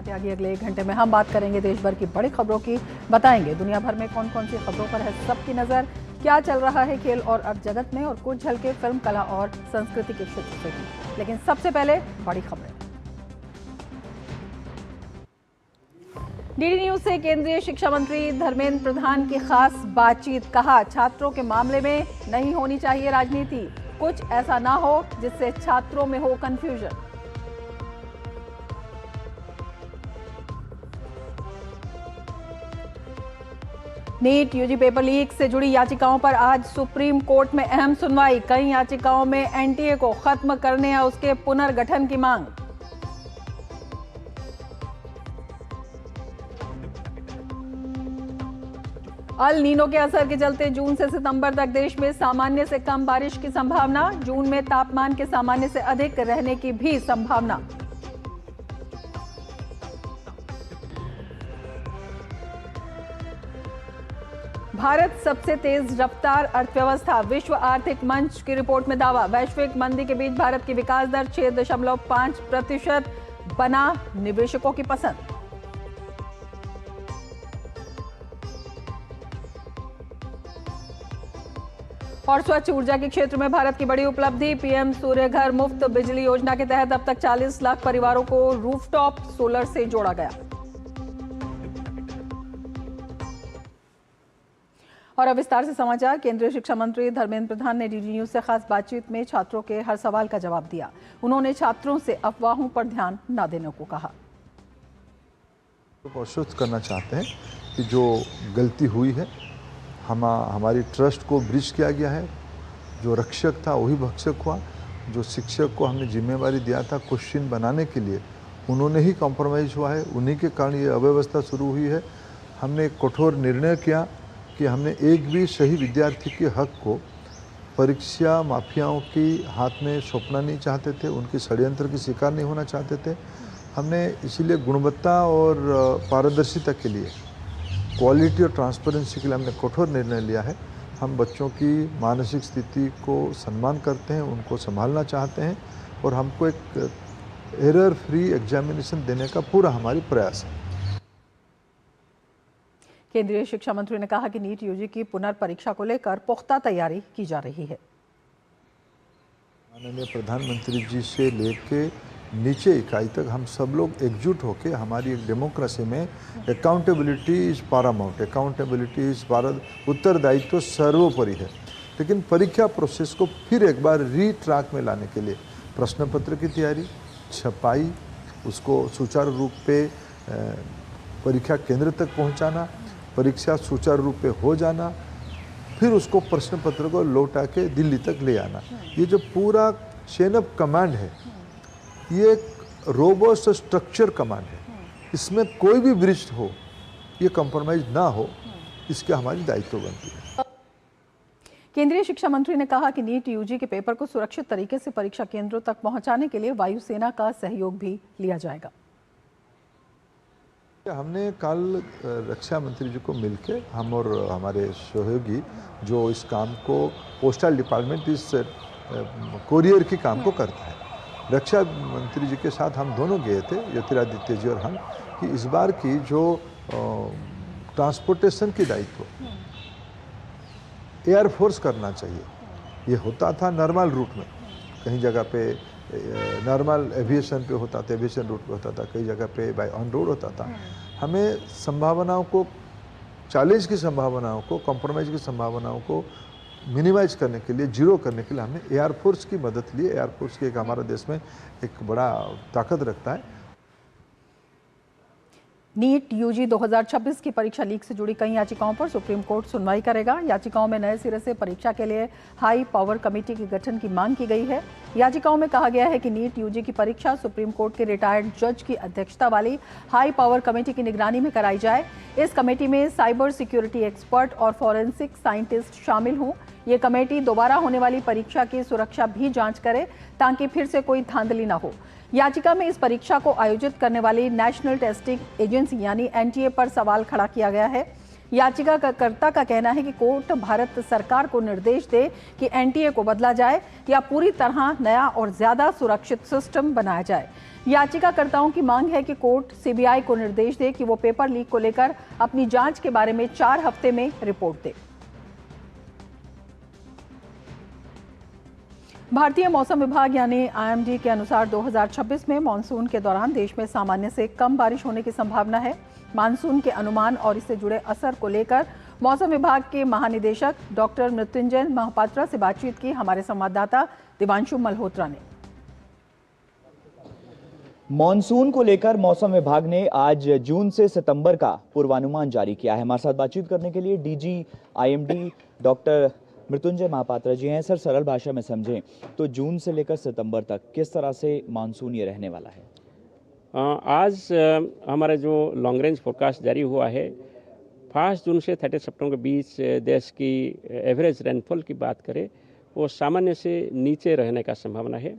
साथ ही आगे अगले 1 घंटे में हम बात करेंगे देश भर की बड़ी खबरों की, बताएंगे दुनिया भर में कौन कौन सी खबरों पर है सबकी नजर, क्या चल रहा है खेल और अर्थ जगत में, और कुछ झलके फिल्म, कला और संस्कृति के क्षेत्र से भी। लेकिन सबसे पहले बड़ी खबरें। डीडी न्यूज से केंद्रीय शिक्षा मंत्री धर्मेंद्र प्रधान की खास बातचीत। कहा, छात्रों के मामले में नहीं होनी चाहिए राजनीति, कुछ ऐसा ना हो जिससे छात्रों में हो confusion. NEET UG paper leak से जुड़ी याचिकाओं पर आज सुप्रीम कोर्ट में अहम सुनवाई। कई याचिकाओं में एनटीए को खत्म करने या उसके पुनर्गठन की मांग। अल नीनो के असर के चलते जून से सितंबर तक देश में सामान्य से कम बारिश की संभावना। जून में तापमान के सामान्य से अधिक रहने की भी संभावना। भारत सबसे तेज रफ्तार अर्थव्यवस्था। विश्व आर्थिक मंच की रिपोर्ट में दावा। वैश्विक मंदी के बीच भारत की विकास दर 6.5% बना निवेशकों की पसंद। और स्वच्छ ऊर्जा के क्षेत्र में भारत की बड़ी उपलब्धि। पीएम सूर्य घर मुफ्त बिजली योजना के तहत अब तक 40 लाख परिवारों को रूफटॉप सोलर से जोड़ा गया। और अब विस्तार से समाचार। केंद्रीय शिक्षा मंत्री धर्मेंद्र प्रधान ने डीडी न्यूज से खास बातचीत में छात्रों के हर सवाल का जवाब दिया। उन्होंने छात्रों से अफवाहों पर ध्यान न देने को कहा। आश्वस्त करना चाहते हैं कि जो गलती हुई है, हमारी ट्रस्ट को ब्रीच किया गया है। जो रक्षक था वही भक्षक हुआ। जो शिक्षक को हमने जिम्मेवारी दिया था क्वेश्चन बनाने के लिए, उन्होंने ही कॉम्प्रोमाइज़ हुआ है। उन्हीं के कारण ये अव्यवस्था शुरू हुई है। हमने एक कठोर निर्णय किया कि हमने एक भी सही विद्यार्थी के हक को परीक्षा माफियाओं की हाथ में सौंपना नहीं चाहते थे, उनके षड्यंत्र की शिकार नहीं होना चाहते थे। हमने इसीलिए गुणवत्ता और पारदर्शिता के लिए, क्वालिटी और ट्रांसपेरेंसी के लिए हमने कठोर निर्णय लिया है। हम बच्चों की मानसिक स्थिति को सम्मान करते हैं, उनको संभालना चाहते हैं, और हमको एक एरर फ्री एग्जामिनेशन देने का पूरा हमारी प्रयास है। केंद्रीय शिक्षा मंत्री ने कहा कि नीट यूजी की पुनर्परीक्षा को लेकर पुख्ता तैयारी की जा रही है। माननीय प्रधानमंत्री जी से लेके नीचे इकाई तक हम सब लोग एकजुट होकर, हमारी एक डेमोक्रेसी में accountability is Paramount, accountability is उत्तरदायित्व तो सर्वोपरि है। लेकिन परीक्षा प्रोसेस को फिर एक बार रीट्रैक में लाने के लिए प्रश्न पत्र की तैयारी, छपाई, उसको सुचारू रूप पे परीक्षा केंद्र तक पहुंचाना, परीक्षा सुचारू रूप पे हो जाना, फिर उसको प्रश्न पत्र को लौटा के दिल्ली तक ले आना, ये जो पूरा चेन ऑफ कमांड है, ये एक रोबस्ट स्ट्रक्चर कमांड है। इसमें कोई भी ब्रिज हो, ये कंप्रोमाइज ना हो, इसके हमारी दायित्व बनती है। केंद्रीय शिक्षा मंत्री ने कहा कि नीट यूजी के पेपर को सुरक्षित तरीके से परीक्षा केंद्रों तक पहुंचाने के लिए वायुसेना का सहयोग भी लिया जाएगा। हमने कल रक्षा मंत्री जी को मिलके, हम और हमारे सहयोगी जो इस काम को, पोस्टल डिपार्टमेंट इस कोरियर के काम को करता है, रक्षा मंत्री जी के साथ हम दोनों गए थे, ज्योतिरादित्य जी और हम, कि इस बार की जो ट्रांसपोर्टेशन की दायित्व एयरफोर्स करना चाहिए। ये होता था नॉर्मल रूट में, कहीं जगह पे नॉर्मल एविएशन पे होता था, एविएशन रूट पे होता था, कई जगह पे बाय ऑन रोड होता था। हमें संभावनाओं को, चैलेंज की संभावनाओं को, कॉम्प्रोमाइज़ की संभावनाओं को मिनिमाइज करने के लिए, जीरो करने के लिए हमने एयरफोर्स की मदद ली। एयरफोर्स की एक हमारा देश में एक बड़ा ताकत रखता है। नीट यूजी 2026 की परीक्षा लीक से जुड़ी कई याचिकाओं पर सुप्रीम कोर्ट सुनवाई करेगा। याचिकाओं में नए सिरे से परीक्षा के लिए हाई पावर कमेटी के गठन की मांग की गई है। याचिकाओं में कहा गया है कि नीट यूजी की परीक्षा सुप्रीम कोर्ट के रिटायर्ड जज की अध्यक्षता वाली हाई पावर कमेटी की निगरानी में कराई जाए। इस कमेटी में साइबर सिक्योरिटी एक्सपर्ट और फॉरेंसिक साइंटिस्ट शामिल हों। ये कमेटी दोबारा होने वाली परीक्षा की सुरक्षा भी जांच करे ताकि फिर से कोई धांधली न हो। याचिका में इस परीक्षा को आयोजित करने वाली नेशनल टेस्टिंग एजेंसी यानी एनटीए पर सवाल खड़ा किया गया है। याचिकाकर्ता का कहना है कि कोर्ट भारत सरकार को निर्देश दे कि एनटीए को बदला जाए या पूरी तरह नया और ज्यादा सुरक्षित सिस्टम बनाया जाए। याचिकाकर्ताओं की मांग है कि कोर्ट सीबीआई को निर्देश दे कि वो पेपर लीक को लेकर अपनी जांच के बारे में 4 हफ्ते में रिपोर्ट दे। भारतीय मौसम विभाग यानी आईएमडी के अनुसार 2026 में मानसून के दौरान देश में सामान्य से कम बारिश होने की संभावना है। मानसून के अनुमान और इससे जुड़े असर को लेकर मौसम विभाग के महानिदेशक डॉक्टर मृत्युंजय महापात्रा से बातचीत की हमारे संवाददाता दिवांशु मल्होत्रा ने। मॉनसून को लेकर मौसम विभाग ने आज जून से सितंबर का पूर्वानुमान जारी किया है। हमारे साथ बातचीत करने के लिए DG IMD doctor Mrityunjay Mohapatra ji हैं। सर, सरल भाषा में समझें तो जून से लेकर सितंबर तक किस तरह से मानसून ये रहने वाला है? आज हमारा जो लॉन्ग रेंज फोरकास्ट जारी हुआ है 5 जून से 30 सितंबर के बीच देश की एवरेज रेनफॉल की बात करें वो सामान्य से नीचे रहने का संभावना है।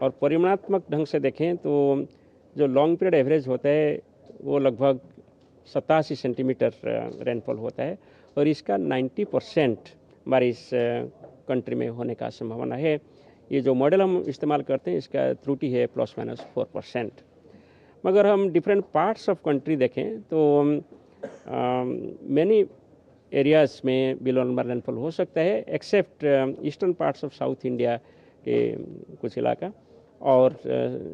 और परिमाणात्मक ढंग से देखें तो जो लॉन्ग पीरियड एवरेज होता है वो लगभग 87 सेंटीमीटर रेनफॉल होता है और इसका 90% बारिश कंट्री में होने का संभावना है। ये जो मॉडल हम इस्तेमाल करते हैं इसका त्रुटि है ±4%। मगर हम डिफरेंट पार्ट्स ऑफ कंट्री देखें तो मैनी एरियाज़ में बिलो नॉर्मल रेनफॉल हो सकता है except eastern parts of south India के कुछ इलाका और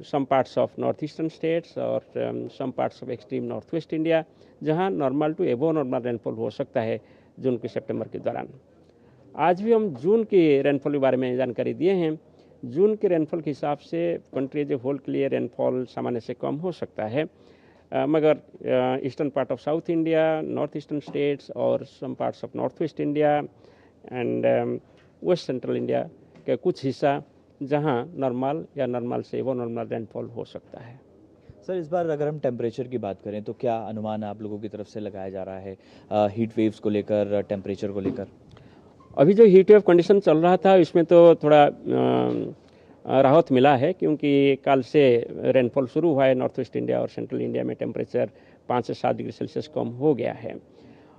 some parts of north eastern states और some parts of extreme north west India जहां normal to above normal rainfall हो सकता है जून के सितंबर के दौरान। आज भी हम जून की रेनफॉल के बारे में जानकारी दिए हैं। जून के रेनफॉल के हिसाब से कंट्री एज ए होल के लिए रेनफॉल सामान्य से कम हो सकता है मगर eastern part of south India, north eastern states और some parts of north west India and west central India के कुछ हिस्सा जहां नॉर्मल या नॉर्मल से वो नॉर्मल रेनफॉल हो सकता है। सर, इस बार अगर हम टेम्परेचर की बात करें तो क्या अनुमान आप लोगों की तरफ से लगाया जा रहा है हीट वेव्स को लेकर, टेम्परेचर को लेकर? अभी जो हीट वेव कंडीशन चल रहा था इसमें तो थोड़ा राहत मिला है क्योंकि कल से रेनफॉल शुरू हुआ है। नॉर्थ वेस्ट इंडिया और सेंट्रल इंडिया में टेम्परेचर 5 से 7 डिग्री सेल्सियस कम हो गया है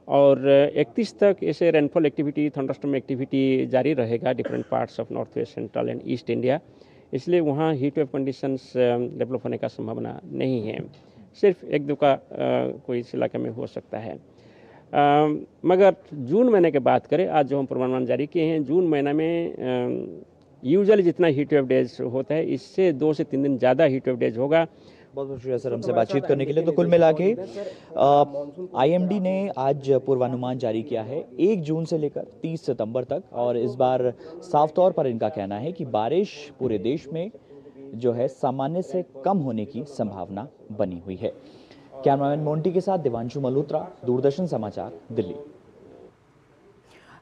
और 31 तक ऐसे रेनफॉल एक्टिविटी, थंडरस्टॉर्म एक्टिविटी जारी रहेगा different parts of north waste, central and east India. इसलिए वहाँ हीट वेव कंडीशंस डेवलप होने का संभावना नहीं है। सिर्फ 1-2 का कोई इस इलाके में हो सकता है। मगर जून महीने की बात करें, आज जो हम पूर्वानुमान जारी किए हैं, जून महीना में यूजुअली जितना हीट वेव डेज होता है इससे 2 से 3 दिन ज़्यादा हीट वेव डेज होगा। बहुत बहुत शुक्रिया सर हमसे बातचीत करने के लिए। तो कुल मिला के आईएमडी ने आज पूर्वानुमान जारी किया है 1 जून से लेकर 30 सितंबर तक और इस बार साफ तौर पर इनका कहना है कि बारिश पूरे देश में जो है सामान्य से कम होने की संभावना बनी हुई है। कैमरामैन मोंटी के साथ दिवांशु मल्होत्रा, दूरदर्शन समाचार, दिल्ली।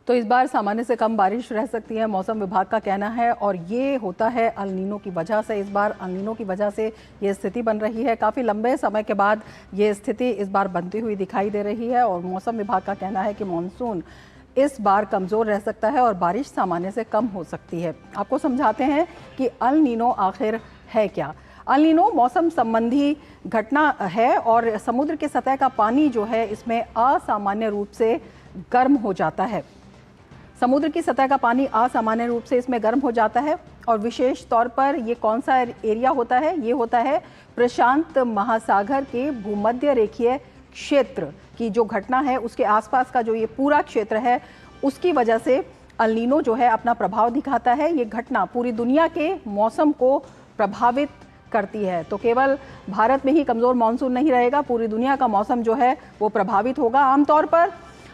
तो इस बार सामान्य से कम बारिश रह सकती है, मौसम विभाग का कहना है और ये होता है अल नीनो की वजह से। इस बार अल नीनो की वजह से ये स्थिति बन रही है। काफ़ी लंबे समय के बाद ये स्थिति इस बार बनती हुई दिखाई दे रही है और मौसम विभाग का कहना है कि मानसून इस बार कमज़ोर रह सकता है और बारिश सामान्य से कम हो सकती है। आपको समझाते हैं कि अल नीनो आखिर है क्या। अल नीनो मौसम संबंधी घटना है और समुद्र के सतह का पानी जो है इसमें असामान्य रूप से गर्म हो जाता है। समुद्र की सतह का पानी असामान्य रूप से इसमें गर्म हो जाता है और विशेष तौर पर ये कौन सा एरिया होता है? ये होता है प्रशांत महासागर के भूमध्य रेखीय क्षेत्र की जो घटना है उसके आसपास का जो ये पूरा क्षेत्र है उसकी वजह से अल नीनो जो है अपना प्रभाव दिखाता है। ये घटना पूरी दुनिया के मौसम को प्रभावित करती है। तो केवल भारत में ही कमज़ोर मानसून नहीं रहेगा, पूरी दुनिया का मौसम जो है वो प्रभावित होगा। आमतौर पर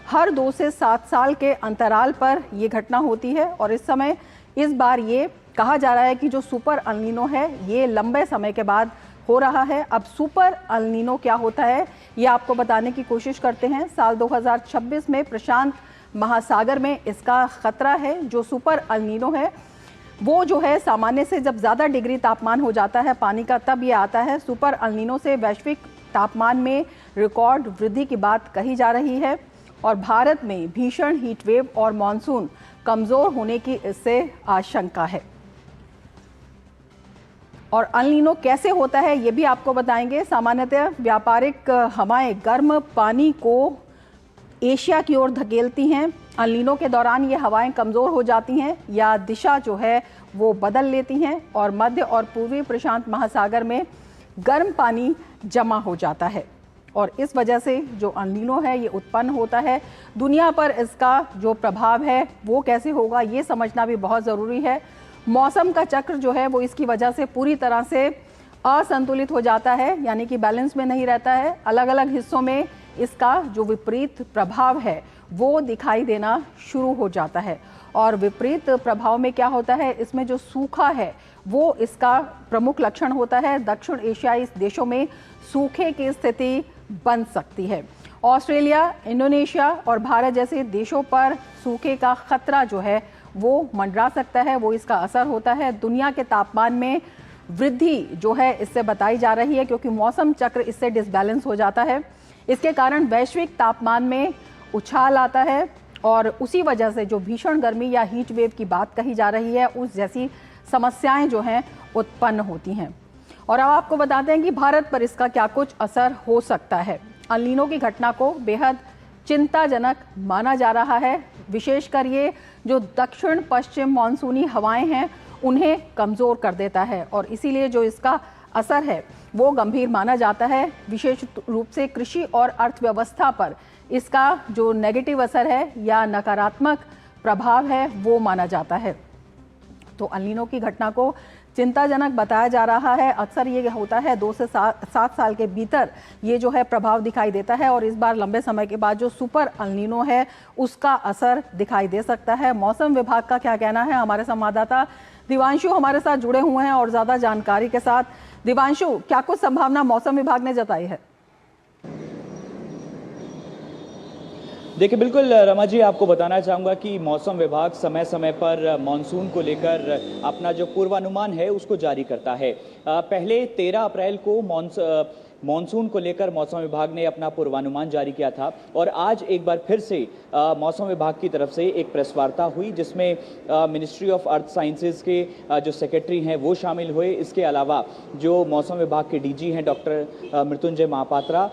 हर 2 से 7 साल के अंतराल पर ये घटना होती है और इस बार ये कहा जा रहा है कि जो सुपर अल नीनो है ये लंबे समय के बाद हो रहा है। अब सुपर अल नीनो क्या होता है ये आपको बताने की कोशिश करते हैं। साल 2026 में प्रशांत महासागर में इसका खतरा है। जो सुपर अल नीनो है वो जो है सामान्य से जब ज़्यादा डिग्री तापमान हो जाता है पानी का तब ये आता है। सुपर अल नीनो से वैश्विक तापमान में रिकॉर्ड वृद्धि की बात कही जा रही है और भारत में भीषण हीट वेव और मानसून कमज़ोर होने की इससे आशंका है। और अल नीनो कैसे होता है ये भी आपको बताएंगे। सामान्यतः व्यापारिक हवाएं गर्म पानी को एशिया की ओर धकेलती हैं। अल नीनो के दौरान ये हवाएं कमज़ोर हो जाती हैं या दिशा जो है वो बदल लेती हैं और मध्य और पूर्वी प्रशांत महासागर में गर्म पानी जमा हो जाता है और इस वजह से जो अल नीनो है ये उत्पन्न होता है। दुनिया पर इसका जो प्रभाव है वो कैसे होगा ये समझना भी बहुत ज़रूरी है। मौसम का चक्र जो है वो इसकी वजह से पूरी तरह से असंतुलित हो जाता है, यानी कि बैलेंस में नहीं रहता है। अलग अलग हिस्सों में इसका जो विपरीत प्रभाव है वो दिखाई देना शुरू हो जाता है और विपरीत प्रभाव में क्या होता है, इसमें जो सूखा है वो इसका प्रमुख लक्षण होता है। दक्षिण एशियाई देशों में सूखे की स्थिति बन सकती है। ऑस्ट्रेलिया, इंडोनेशिया और भारत जैसे देशों पर सूखे का खतरा जो है वो मंडरा सकता है, वो इसका असर होता है। दुनिया के तापमान में वृद्धि जो है इससे बताई जा रही है क्योंकि मौसम चक्र इससे डिसबैलेंस हो जाता है। इसके कारण वैश्विक तापमान में उछाल आता है और उसी वजह से जो भीषण गर्मी या हीट वेव की बात कही जा रही है उस जैसी समस्याएं जो हैं उत्पन्न होती हैं। और अब आपको बताते हैं कि भारत पर इसका क्या कुछ असर हो सकता है। अल नीनो की घटना को बेहद चिंताजनक माना जा रहा है। विशेषकर ये जो दक्षिण पश्चिम मानसूनी हवाएं हैं उन्हें कमज़ोर कर देता है और इसीलिए जो इसका असर है वो गंभीर माना जाता है। विशेष रूप से कृषि और अर्थव्यवस्था पर इसका जो नेगेटिव असर है या नकारात्मक प्रभाव है वो माना जाता है। तो अल नीनो की घटना को चिंताजनक बताया जा रहा है। अक्सर ये होता है 2 से 7 साल के भीतर ये जो है प्रभाव दिखाई देता है और इस बार लंबे समय के बाद जो सुपर अल नीनो है उसका असर दिखाई दे सकता है। मौसम विभाग का क्या कहना है, हमारे संवाददाता दिवांशु हमारे साथ जुड़े हुए हैं और ज़्यादा जानकारी के साथ। दिवांशु, क्या कुछ संभावना मौसम विभाग ने जताई है? देखिए, बिल्कुल रमा जी, आपको बताना चाहूँगा कि मौसम विभाग समय समय पर मानसून को लेकर अपना जो पूर्वानुमान है उसको जारी करता है। पहले 13 अप्रैल को मानसून को लेकर मौसम विभाग ने अपना पूर्वानुमान जारी किया था और आज एक बार फिर से मौसम विभाग की तरफ से एक प्रेस वार्ता हुई जिसमें मिनिस्ट्री ऑफ अर्थ साइंसेज के जो सेक्रेटरी हैं वो शामिल हुए। इसके अलावा जो मौसम विभाग के डीजी हैं डॉक्टर मृत्युंजय महापात्रा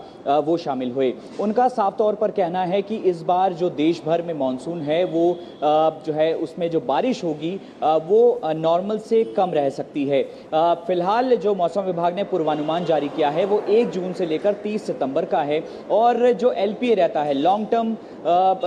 वो शामिल हुए। उनका साफ तौर पर कहना है कि इस बार जो देश भर में मानसून है वो जो है उसमें जो बारिश होगी वो नॉर्मल से कम रह सकती है। फिलहाल जो मौसम विभाग ने पूर्वानुमान जारी किया है वो 1 जून से लेकर 30 सितंबर का है और जो एलपीए रहता है, लॉन्ग टर्म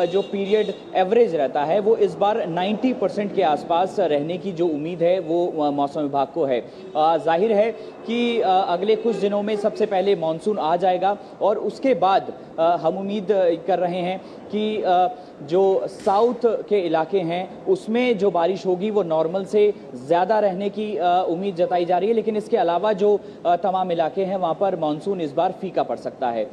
जो पीरियड एवरेज रहता है, वो इस बार 90% के आसपास रहने की जो उम्मीद है वो मौसम विभाग को है। जाहिर है कि अगले कुछ दिनों में सबसे पहले मानसून आ जाएगा और उसके बाद हम उम्मीद कर रहे हैं कि जो साउथ के इलाके हैं उसमें जो बारिश होगी वो नॉर्मल से ज़्यादा रहने की उम्मीद जताई जा रही है। लेकिन इसके अलावा जो तमाम इलाके हैं वहाँ पर मानसून इस बार फीका पड़ सकता है।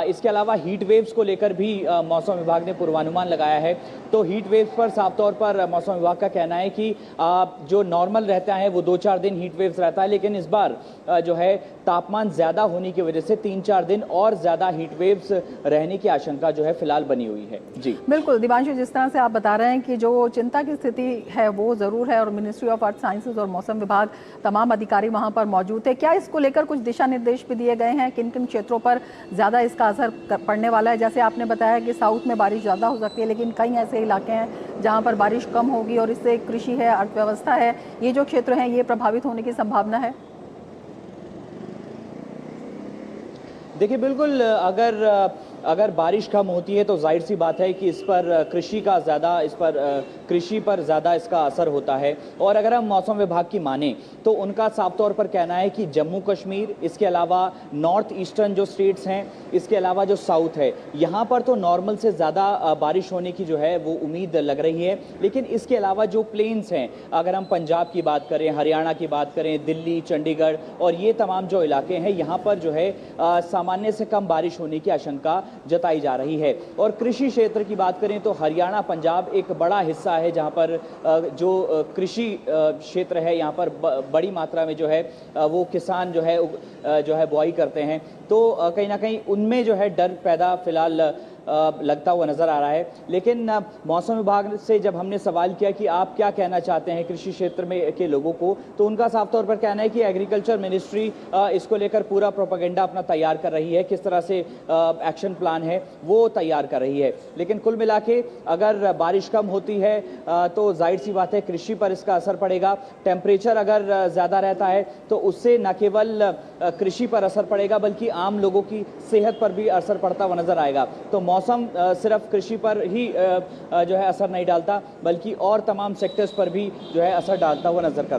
इसके अलावा हीट वेव्स को लेकर भी मौसम विभाग ने पूर्वानुमान लगाया है। तो हीट वेव्स पर साफ तौर पर मौसम विभाग का कहना है कि जो नॉर्मल रहता है वो 2-4 दिन हीट वेव्स रहता है, लेकिन इस बार जो है तापमान ज़्यादा होने की वजह से 3-4 दिन और ज़्यादा हीट वेव्स रहने की आशंका जो है फिलहाल बनी हुई है। जी बिल्कुल दिवांशु, जिस तरह से आप बता रहे हैं कि जो चिंता की स्थिति है वो ज़रूर है और मिनिस्ट्री ऑफ अर्थ साइंसेज और मौसम विभाग तमाम अधिकारी वहाँ पर मौजूद है। क्या इसको लेकर कुछ दिशा निर्देश भी दिए गए हैं, किन किन क्षेत्रों पर ज़्यादा इसका असर पड़ने वाला है? जैसे आपने बताया कि साउथ में बारिश ज़्यादा हो सकती है, लेकिन कई ऐसे इलाके हैं जहाँ पर बारिश कम होगी और इससे कृषि है, अर्थव्यवस्था है, ये जो क्षेत्र हैं ये प्रभावित होने की संभावना है। देखिए, बिल्कुल अगर बारिश कम होती है तो जाहिर सी बात है कि इस पर कृषि पर ज़्यादा इसका असर होता है। और अगर हम मौसम विभाग की माने तो उनका साफ तौर पर कहना है कि जम्मू कश्मीर, इसके अलावा नॉर्थ ईस्टर्न जो स्टेट्स हैं, इसके अलावा जो साउथ है, यहाँ पर तो नॉर्मल से ज़्यादा बारिश होने की जो है वो उम्मीद लग रही है। लेकिन इसके अलावा जो प्लेन्स हैं, अगर हम पंजाब की बात करें, हरियाणा की बात करें, दिल्ली, चंडीगढ़ और ये तमाम जो इलाके हैं, यहाँ पर जो है सामान्य से कम बारिश होने की आशंका जताई जा रही है। और कृषि क्षेत्र की बात करें तो हरियाणा, पंजाब एक बड़ा हिस्सा है जहां पर जो कृषि क्षेत्र है, यहाँ पर बड़ी मात्रा में जो है वो किसान जो है बुआई करते हैं। तो कहीं ना कहीं उनमें जो है डर पैदा फिलहाल लगता हुआ नजर आ रहा है। लेकिन मौसम विभाग से जब हमने सवाल किया कि आप क्या कहना चाहते हैं कृषि क्षेत्र में के लोगों को, तो उनका साफ तौर पर कहना है कि एग्रीकल्चर मिनिस्ट्री इसको लेकर पूरा प्रोपेगेंडा अपना तैयार कर रही है, किस तरह से एक्शन प्लान है वो तैयार कर रही है। लेकिन कुल मिला के अगर बारिश कम होती है तो जाहिर सी बात है कृषि पर इसका असर पड़ेगा। टेम्परेचर अगर ज़्यादा रहता है तो उससे न केवल कृषि पर असर पड़ेगा बल्कि आम लोगों की सेहत पर भी असर पड़ता हुआ नजर आएगा। तो मौसम सिर्फ कृषि पर ही जो है असर नहीं डालता बल्कि और तमाम सेक्टर्स पर भी जो है असर डालता हुआ नजर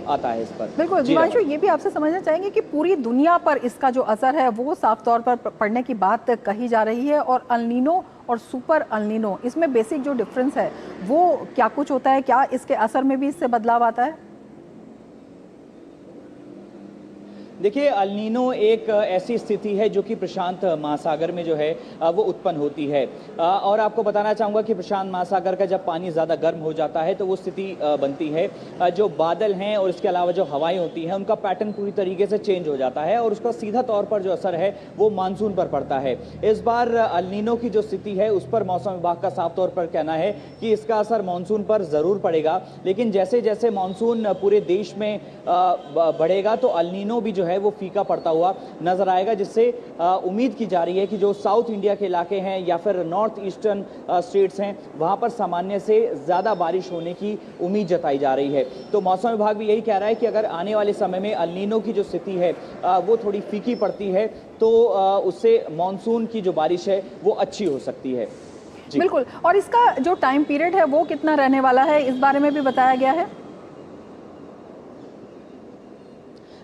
आता है इस पर। बिल्कुल दिवांशु, ये भी आपसे समझना चाहेंगे कि पूरी दुनिया पर इसका जो असर है वो साफ तौर पर पड़ने की बात कही जा रही है, और अल नीनो और सुपर अल नीनो, इसमें बेसिक जो डिफरेंस है वो क्या कुछ होता है? क्या इसके असर में भी इससे बदलाव आता है? देखिए, अल नीनो एक ऐसी स्थिति है जो कि प्रशांत महासागर में जो है वो उत्पन्न होती है, और आपको बताना चाहूँगा कि प्रशांत महासागर का जब पानी ज़्यादा गर्म हो जाता है तो वो स्थिति बनती है, जो बादल हैं और इसके अलावा जो हवाएं होती हैं उनका पैटर्न पूरी तरीके से चेंज हो जाता है और उसका सीधा तौर पर जो असर है वो मानसून पर पड़ता है। इस बार अल नीनो की जो स्थिति है उस पर मौसम विभाग का साफ तौर पर कहना है कि इसका असर मानसून पर ज़रूर पड़ेगा, लेकिन जैसे जैसे मानसून पूरे देश में बढ़ेगा तो अल नीनो भी जो है वो फीका पड़ता हुआ नजर आएगा, जिससे उम्मीद की जा रही है कि जो साउथ इंडिया के इलाके हैं या फिर नॉर्थ ईस्टर्न स्टेट्स हैं वहां पर सामान्य से ज्यादा बारिश होने की उम्मीद जताई जा रही है। तो मौसम विभाग भी यही कह रहा है कि अगर आने वाले समय में अल नीनो की जो स्थिति है वो थोड़ी फीकी पड़ती है तो उससे मानसून की जो बारिश है वो अच्छी हो सकती है। बिल्कुल, और इसका जो टाइम पीरियड है वो कितना रहने वाला है, इस बारे में भी बताया गया है?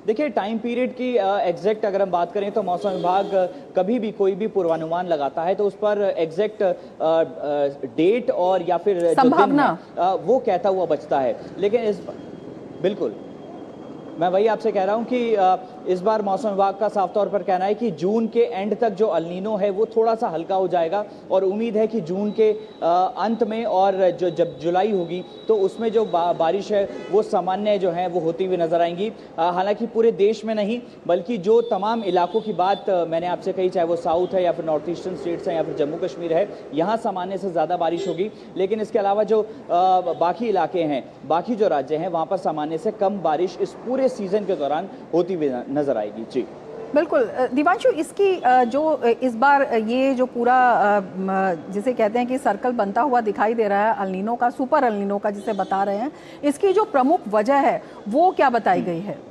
देखिए, टाइम पीरियड की एग्जैक्ट अगर हम बात करें तो मौसम विभाग कभी भी कोई भी पूर्वानुमान लगाता है तो उस पर एग्जैक्ट डेट और या फिर संभावना वो कहता हुआ बचता है। लेकिन बिल्कुल मैं वही आपसे कह रहा हूं कि इस बार मौसम विभाग का साफ तौर पर कहना है कि जून के एंड तक जो अल नीनो है वो थोड़ा सा हल्का हो जाएगा, और उम्मीद है कि जून के अंत में और जो जब जुलाई होगी तो उसमें जो बारिश है वो सामान्य जो है वो होती हुई नजर आएंगी। हालांकि पूरे देश में नहीं बल्कि जो तमाम इलाकों की बात मैंने आपसे कही, चाहे वो साउथ है या फिर नॉर्थ ईस्टर्न स्टेट्स हैं या फिर जम्मू कश्मीर है, यहाँ सामान्य से ज़्यादा बारिश होगी। लेकिन इसके अलावा जो बाकी इलाके हैं, बाकी जो राज्य हैं, वहाँ पर सामान्य से कम बारिश इस पूरे सीजन के दौरान होती हुई नजर आएगी। जी बिल्कुल दिवांशु, इसकी जो इस बार ये जो पूरा जिसे कहते हैं कि सर्कल बनता हुआ दिखाई दे रहा है अल नीनो का, सुपर अल नीनो का जिसे बता रहे हैं, इसकी जो प्रमुख वजह है वो क्या बताई गई है?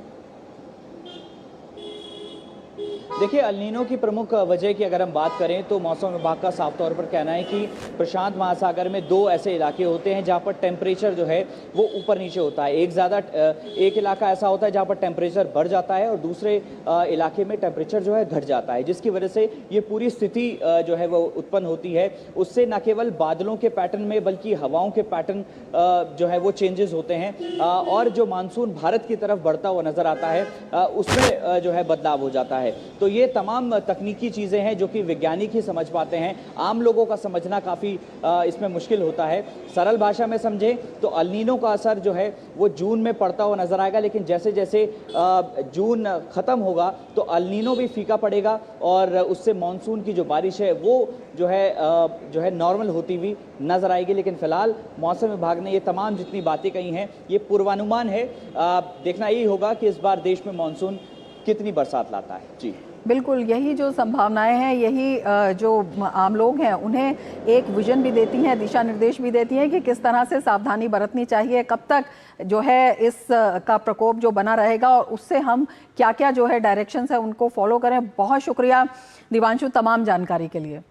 देखिए, अल नीनो की प्रमुख वजह की अगर हम बात करें तो मौसम विभाग का साफ तौर पर कहना है कि प्रशांत महासागर में दो ऐसे इलाके होते हैं जहां पर टेम्परेचर जो है वो ऊपर नीचे होता है। एक इलाका ऐसा होता है जहां पर टेम्परेचर बढ़ जाता है और दूसरे इलाके में टेम्परेचर जो है घट जाता है, जिसकी वजह से ये पूरी स्थिति जो है वो उत्पन्न होती है। उससे न केवल बादलों के पैटर्न में बल्कि हवाओं के पैटर्न जो है वो चेंजेस होते हैं, और जो मानसून भारत की तरफ बढ़ता हुआ नजर आता है उसमें जो है बदलाव हो जाता है। तो ये तमाम तकनीकी चीज़ें हैं जो कि वैज्ञानिक ही समझ पाते हैं, आम लोगों का समझना काफ़ी इसमें मुश्किल होता है। सरल भाषा में समझें तो अल नीनो का असर जो है वो जून में पड़ता हुआ नजर आएगा, लेकिन जैसे जैसे जून ख़त्म होगा तो अल नीनो भी फीका पड़ेगा और उससे मानसून की जो बारिश है वो जो है नॉर्मल होती हुई नजर आएगी। लेकिन फिलहाल मौसम विभाग ने ये तमाम जितनी बातें कही हैं ये पूर्वानुमान है, देखना यही होगा कि इस बार देश में मानसून कितनी बरसात लाता है। जी बिल्कुल, यही जो संभावनाएं हैं, यही जो आम लोग हैं उन्हें एक विजन भी देती हैं, दिशा निर्देश भी देती हैं कि किस तरह से सावधानी बरतनी चाहिए, कब तक जो है इस का प्रकोप जो बना रहेगा और उससे हम क्या क्या जो है डायरेक्शंस है उनको फॉलो करें। बहुत शुक्रिया दिवांशु तमाम जानकारी के लिए।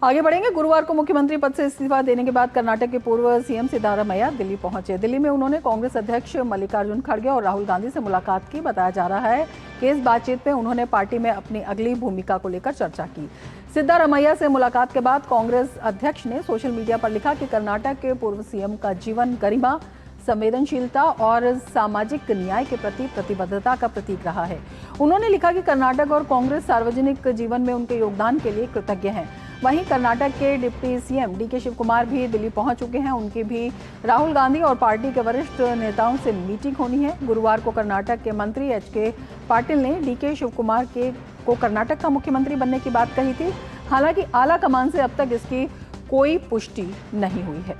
आगे बढ़ेंगे। गुरुवार को मुख्यमंत्री पद से इस्तीफा देने के बाद कर्नाटक के पूर्व सीएम सिद्धारमैया दिल्ली पहुंचे। दिल्ली में उन्होंने कांग्रेस अध्यक्ष मल्लिकार्जुन खड़गे और राहुल गांधी से मुलाकात की। बताया जा रहा है कि इस बातचीत में उन्होंने पार्टी में अपनी अगली भूमिका को लेकर चर्चा की। सिद्धारमैया से मुलाकात के बाद कांग्रेस अध्यक्ष ने सोशल मीडिया पर लिखा कि कर्नाटक के पूर्व सीएम का जीवन गरिमा, संवेदनशीलता और सामाजिक न्याय के प्रति प्रतिबद्धता का प्रतीक रहा है। उन्होंने लिखा कि कर्नाटक और कांग्रेस सार्वजनिक जीवन में उनके योगदान के लिए कृतज्ञ हैं। वहीं कर्नाटक के deputy CM DK Shiv Kumar भी दिल्ली पहुंच चुके हैं। उनकी भी राहुल गांधी और पार्टी के वरिष्ठ नेताओं से मीटिंग होनी है। गुरुवार को कर्नाटक के मंत्री एचके पाटिल ने डीके शिव कुमार के को कर्नाटक का मुख्यमंत्री बनने की बात कही थी। हालांकि आला कमान से अब तक इसकी कोई पुष्टि नहीं हुई है।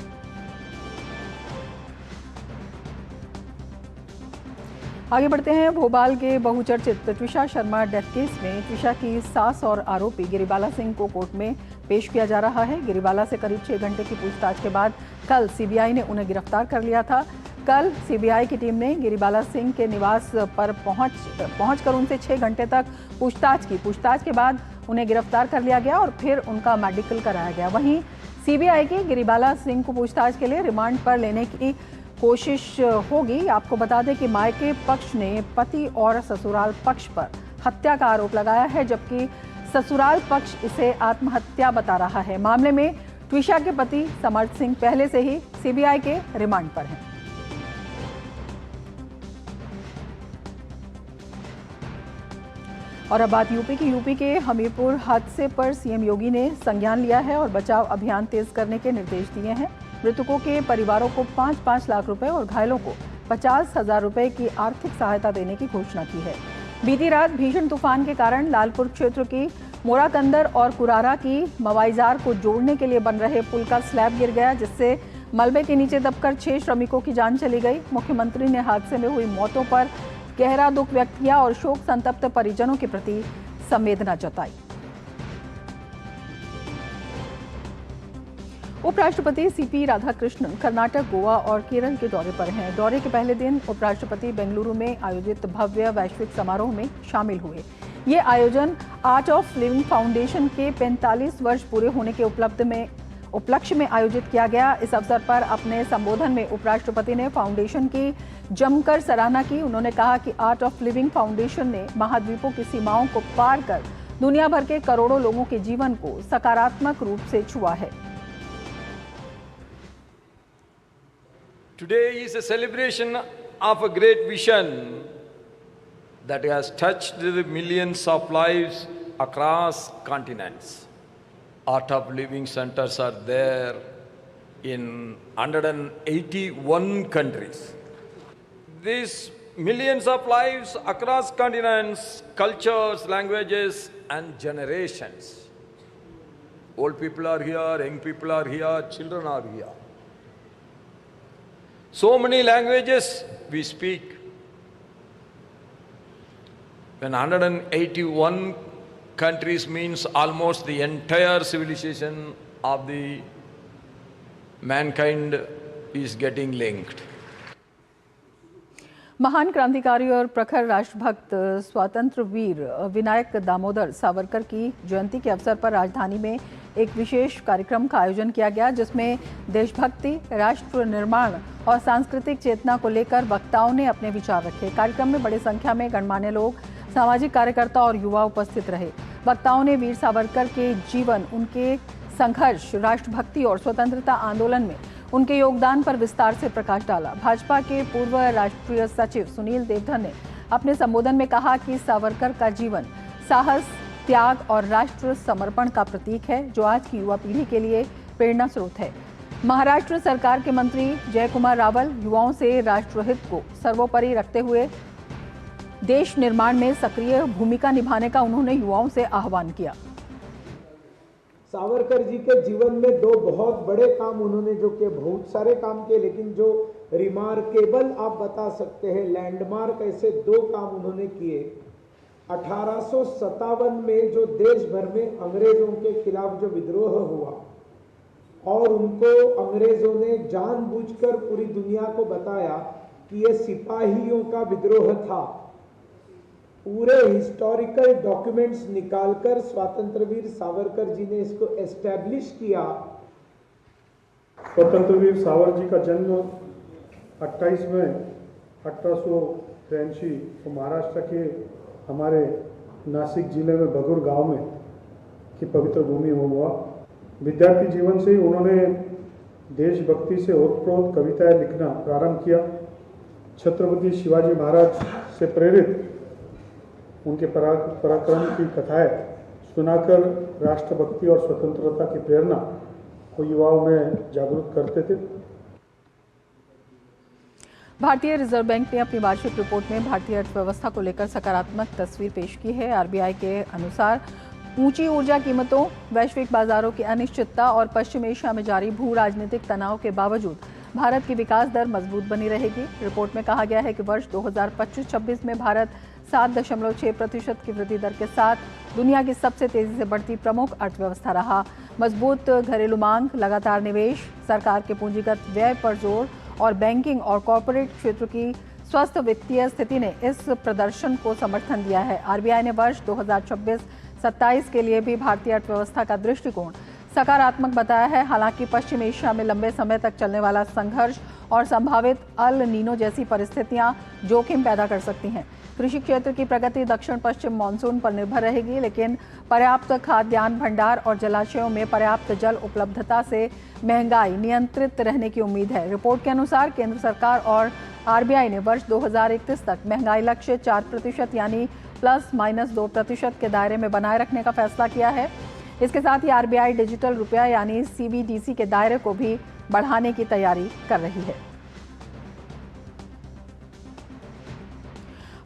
आगे बढ़ते हैं। भोपाल के बहुचर्चित ट्विशा शर्मा डेथ केस में ट्विशा की सास और आरोपी गिरिबाला सिंह को कोर्ट में पेश किया जा रहा है। गिरिबाला से करीब 6 घंटे की पूछताछ के बाद कल सीबीआई ने उन्हें गिरफ्तार कर लिया था। कल सीबीआई की टीम ने गिरिबाला सिंह के निवास पर पहुंचकर उनसे 6 घंटे तक पूछताछ की। पूछताछ के बाद उन्हें गिरफ्तार कर लिया गया और फिर उनका मेडिकल कराया गया। वहीं सीबीआई की गिरिबाला सिंह को पूछताछ के लिए रिमांड पर लेने की कोशिश होगी। आपको बता दें कि मायके पक्ष ने पति और ससुराल पक्ष पर हत्या का आरोप लगाया है, जबकि ससुराल पक्ष इसे आत्महत्या बता रहा है। मामले में ट्विशा के पति समर्थ सिंह पहले से ही सीबीआई के रिमांड पर हैं। और अब बात यूपी की। यूपी के हमीरपुर हादसे पर सीएम योगी ने संज्ञान लिया है और बचाव अभियान तेज करने के निर्देश दिए हैं। मृतकों के परिवारों को 5-5 लाख रुपए और घायलों को 50,000 रुपए की आर्थिक सहायता देने की घोषणा की है। बीती रात भीषण तूफान के कारण लालपुर क्षेत्र की मोराकंदर और कुरारा की मवाईजार को जोड़ने के लिए बन रहे पुल का स्लैब गिर गया, जिससे मलबे के नीचे दबकर 6 श्रमिकों की जान चली गई। मुख्यमंत्री ने हादसे में हुई मौतों पर गहरा दुख व्यक्त किया और शोक संतप्त परिजनों के प्रति संवेदना जताई। उपराष्ट्रपति सीपी राधाकृष्णन कर्नाटक, गोवा और केरल के दौरे पर हैं। दौरे के पहले दिन उपराष्ट्रपति बेंगलुरु में आयोजित भव्य वैश्विक समारोह में शामिल हुए। ये आयोजन आर्ट ऑफ लिविंग फाउंडेशन के 45 वर्ष पूरे होने के उपलक्ष्य में आयोजित किया गया। इस अवसर पर अपने संबोधन में उपराष्ट्रपति ने फाउंडेशन की जमकर सराहना की। उन्होंने कहा कि आर्ट ऑफ लिविंग फाउंडेशन ने महाद्वीपों की सीमाओं को पार कर दुनिया भर के करोड़ों लोगों के जीवन को सकारात्मक रूप से छुआ है। Today is a celebration of a great vision that has touched the millions of lives across continents. Art of Living centers are there in 181 countries. These millions of lives across continents, cultures, languages, and generations. Old people are here, young people are here, children are here. So many languages we speak. When 181 countries means almost the entire civilization of the mankind is getting linked. महान क्रांतिकारी और प्रखर राष्ट्रभक्त स्वतंत्र वीर विनायक दामोदर सावरकर की जयंती के अवसर पर राजधानी में एक विशेष कार्यक्रम का आयोजन किया गया, जिसमें देशभक्ति, राष्ट्र निर्माण और सांस्कृतिक चेतना को लेकर वक्ताओं ने अपने विचार रखे। कार्यक्रम में बड़ी संख्या में गणमान्य लोग, सामाजिक कार्यकर्ता और युवा उपस्थित रहे। वक्ताओं ने वीर सावरकर के जीवन, उनके संघर्ष, राष्ट्रभक्ति और स्वतंत्रता आंदोलन में उनके योगदान पर विस्तार से प्रकाश डाला। भाजपा के पूर्व राष्ट्रीय सचिव सुनील देवधर ने अपने संबोधन में कहा कि सावरकर का जीवन साहस, त्याग और राष्ट्र समर्पण का प्रतीक है, जो आज की युवा पीढ़ी के लिए प्रेरणा स्रोत है। महाराष्ट्र सरकार के मंत्री जय कुमार रावल युवाओं से राष्ट्रहित को सर्वोपरि रखते हुए देश निर्माण में सक्रिय भूमिका निभाने का उन्होंने युवाओं से आह्वान किया। सावरकर जी के जीवन में दो बहुत बड़े काम उन्होंने जो किए, बहुत सारे काम किए, लेकिन जो रिमार्केबल आप बता सकते हैं, लैंडमार्क ऐसे दो काम उन्होंने किए। 1857 में जो देश भर में अंग्रेजों के खिलाफ जो विद्रोह हुआ और उनको अंग्रेजों ने जानबूझकर पूरी दुनिया को बताया कि ये सिपाहियों का विद्रोह था। पूरे हिस्टोरिकल डॉक्यूमेंट्स निकालकर स्वतंत्रवीर सावरकर जी ने इसको एस्टैब्लिश किया। स्वतंत्रवीर सावरकर जी का जन्म 28 मई 1883 को महाराष्ट्र के हमारे नासिक जिले में भगूर गांव में की पवित्र भूमि में हुआ। विद्यार्थी जीवन से उन्होंने देशभक्ति से ओतप्रोत कविताएं लिखना प्रारंभ किया। छत्रपति शिवाजी महाराज से प्रेरित उनके पराक्रम की कथाएं सुनाकर राष्ट्रभक्ति और स्वतंत्रता की प्रेरणा को युवाओं में जागरूक करते थे। भारतीय रिजर्व बैंक ने अपनी वार्षिक रिपोर्ट में भारतीय अर्थव्यवस्था को लेकर सकारात्मक तस्वीर पेश की है। आरबीआई के अनुसार ऊंची ऊर्जा कीमतों, वैश्विक बाजारों की अनिश्चितता और पश्चिम एशिया में जारी भू राजनीतिक तनाव के बावजूद भारत की विकास दर मजबूत बनी रहेगी। रिपोर्ट में कहा गया है कि वर्ष 2025-26 में भारत 7.6% की वृद्धि दर के साथ दुनिया की सबसे तेजी से बढ़ती प्रमुख अर्थव्यवस्था रहा। मजबूत घरेलू मांग, लगातार निवेश, सरकार के पूंजीगत व्यय पर जोर और बैंकिंग और कॉरपोरेट क्षेत्र की स्वस्थ वित्तीय स्थिति ने इस प्रदर्शन को समर्थन दिया है। आरबीआई ने वर्ष 2026-27 के लिए भी भारतीय अर्थव्यवस्था का दृष्टिकोण सकारात्मक बताया है। हालांकि पश्चिम एशिया में लंबे समय तक चलने वाला संघर्ष और संभावित अल नीनो जैसी परिस्थितियां जोखिम पैदा कर सकती हैं। कृषि क्षेत्र की प्रगति दक्षिण पश्चिम मानसून पर निर्भर रहेगी, लेकिन पर्याप्त खाद्यान्न भंडार और जलाशयों में पर्याप्त जल उपलब्धता से महंगाई नियंत्रित रहने की उम्मीद है। रिपोर्ट के अनुसार केंद्र सरकार और आरबीआई ने वर्ष 2031 तक महंगाई लक्ष्य 4% यानी ±2% के दायरे में बनाए रखने का फैसला किया है। इसके साथ ही आरबीआई डिजिटल रुपया यानी सीबीडीसी के दायरे को भी बढ़ाने की तैयारी कर रही है।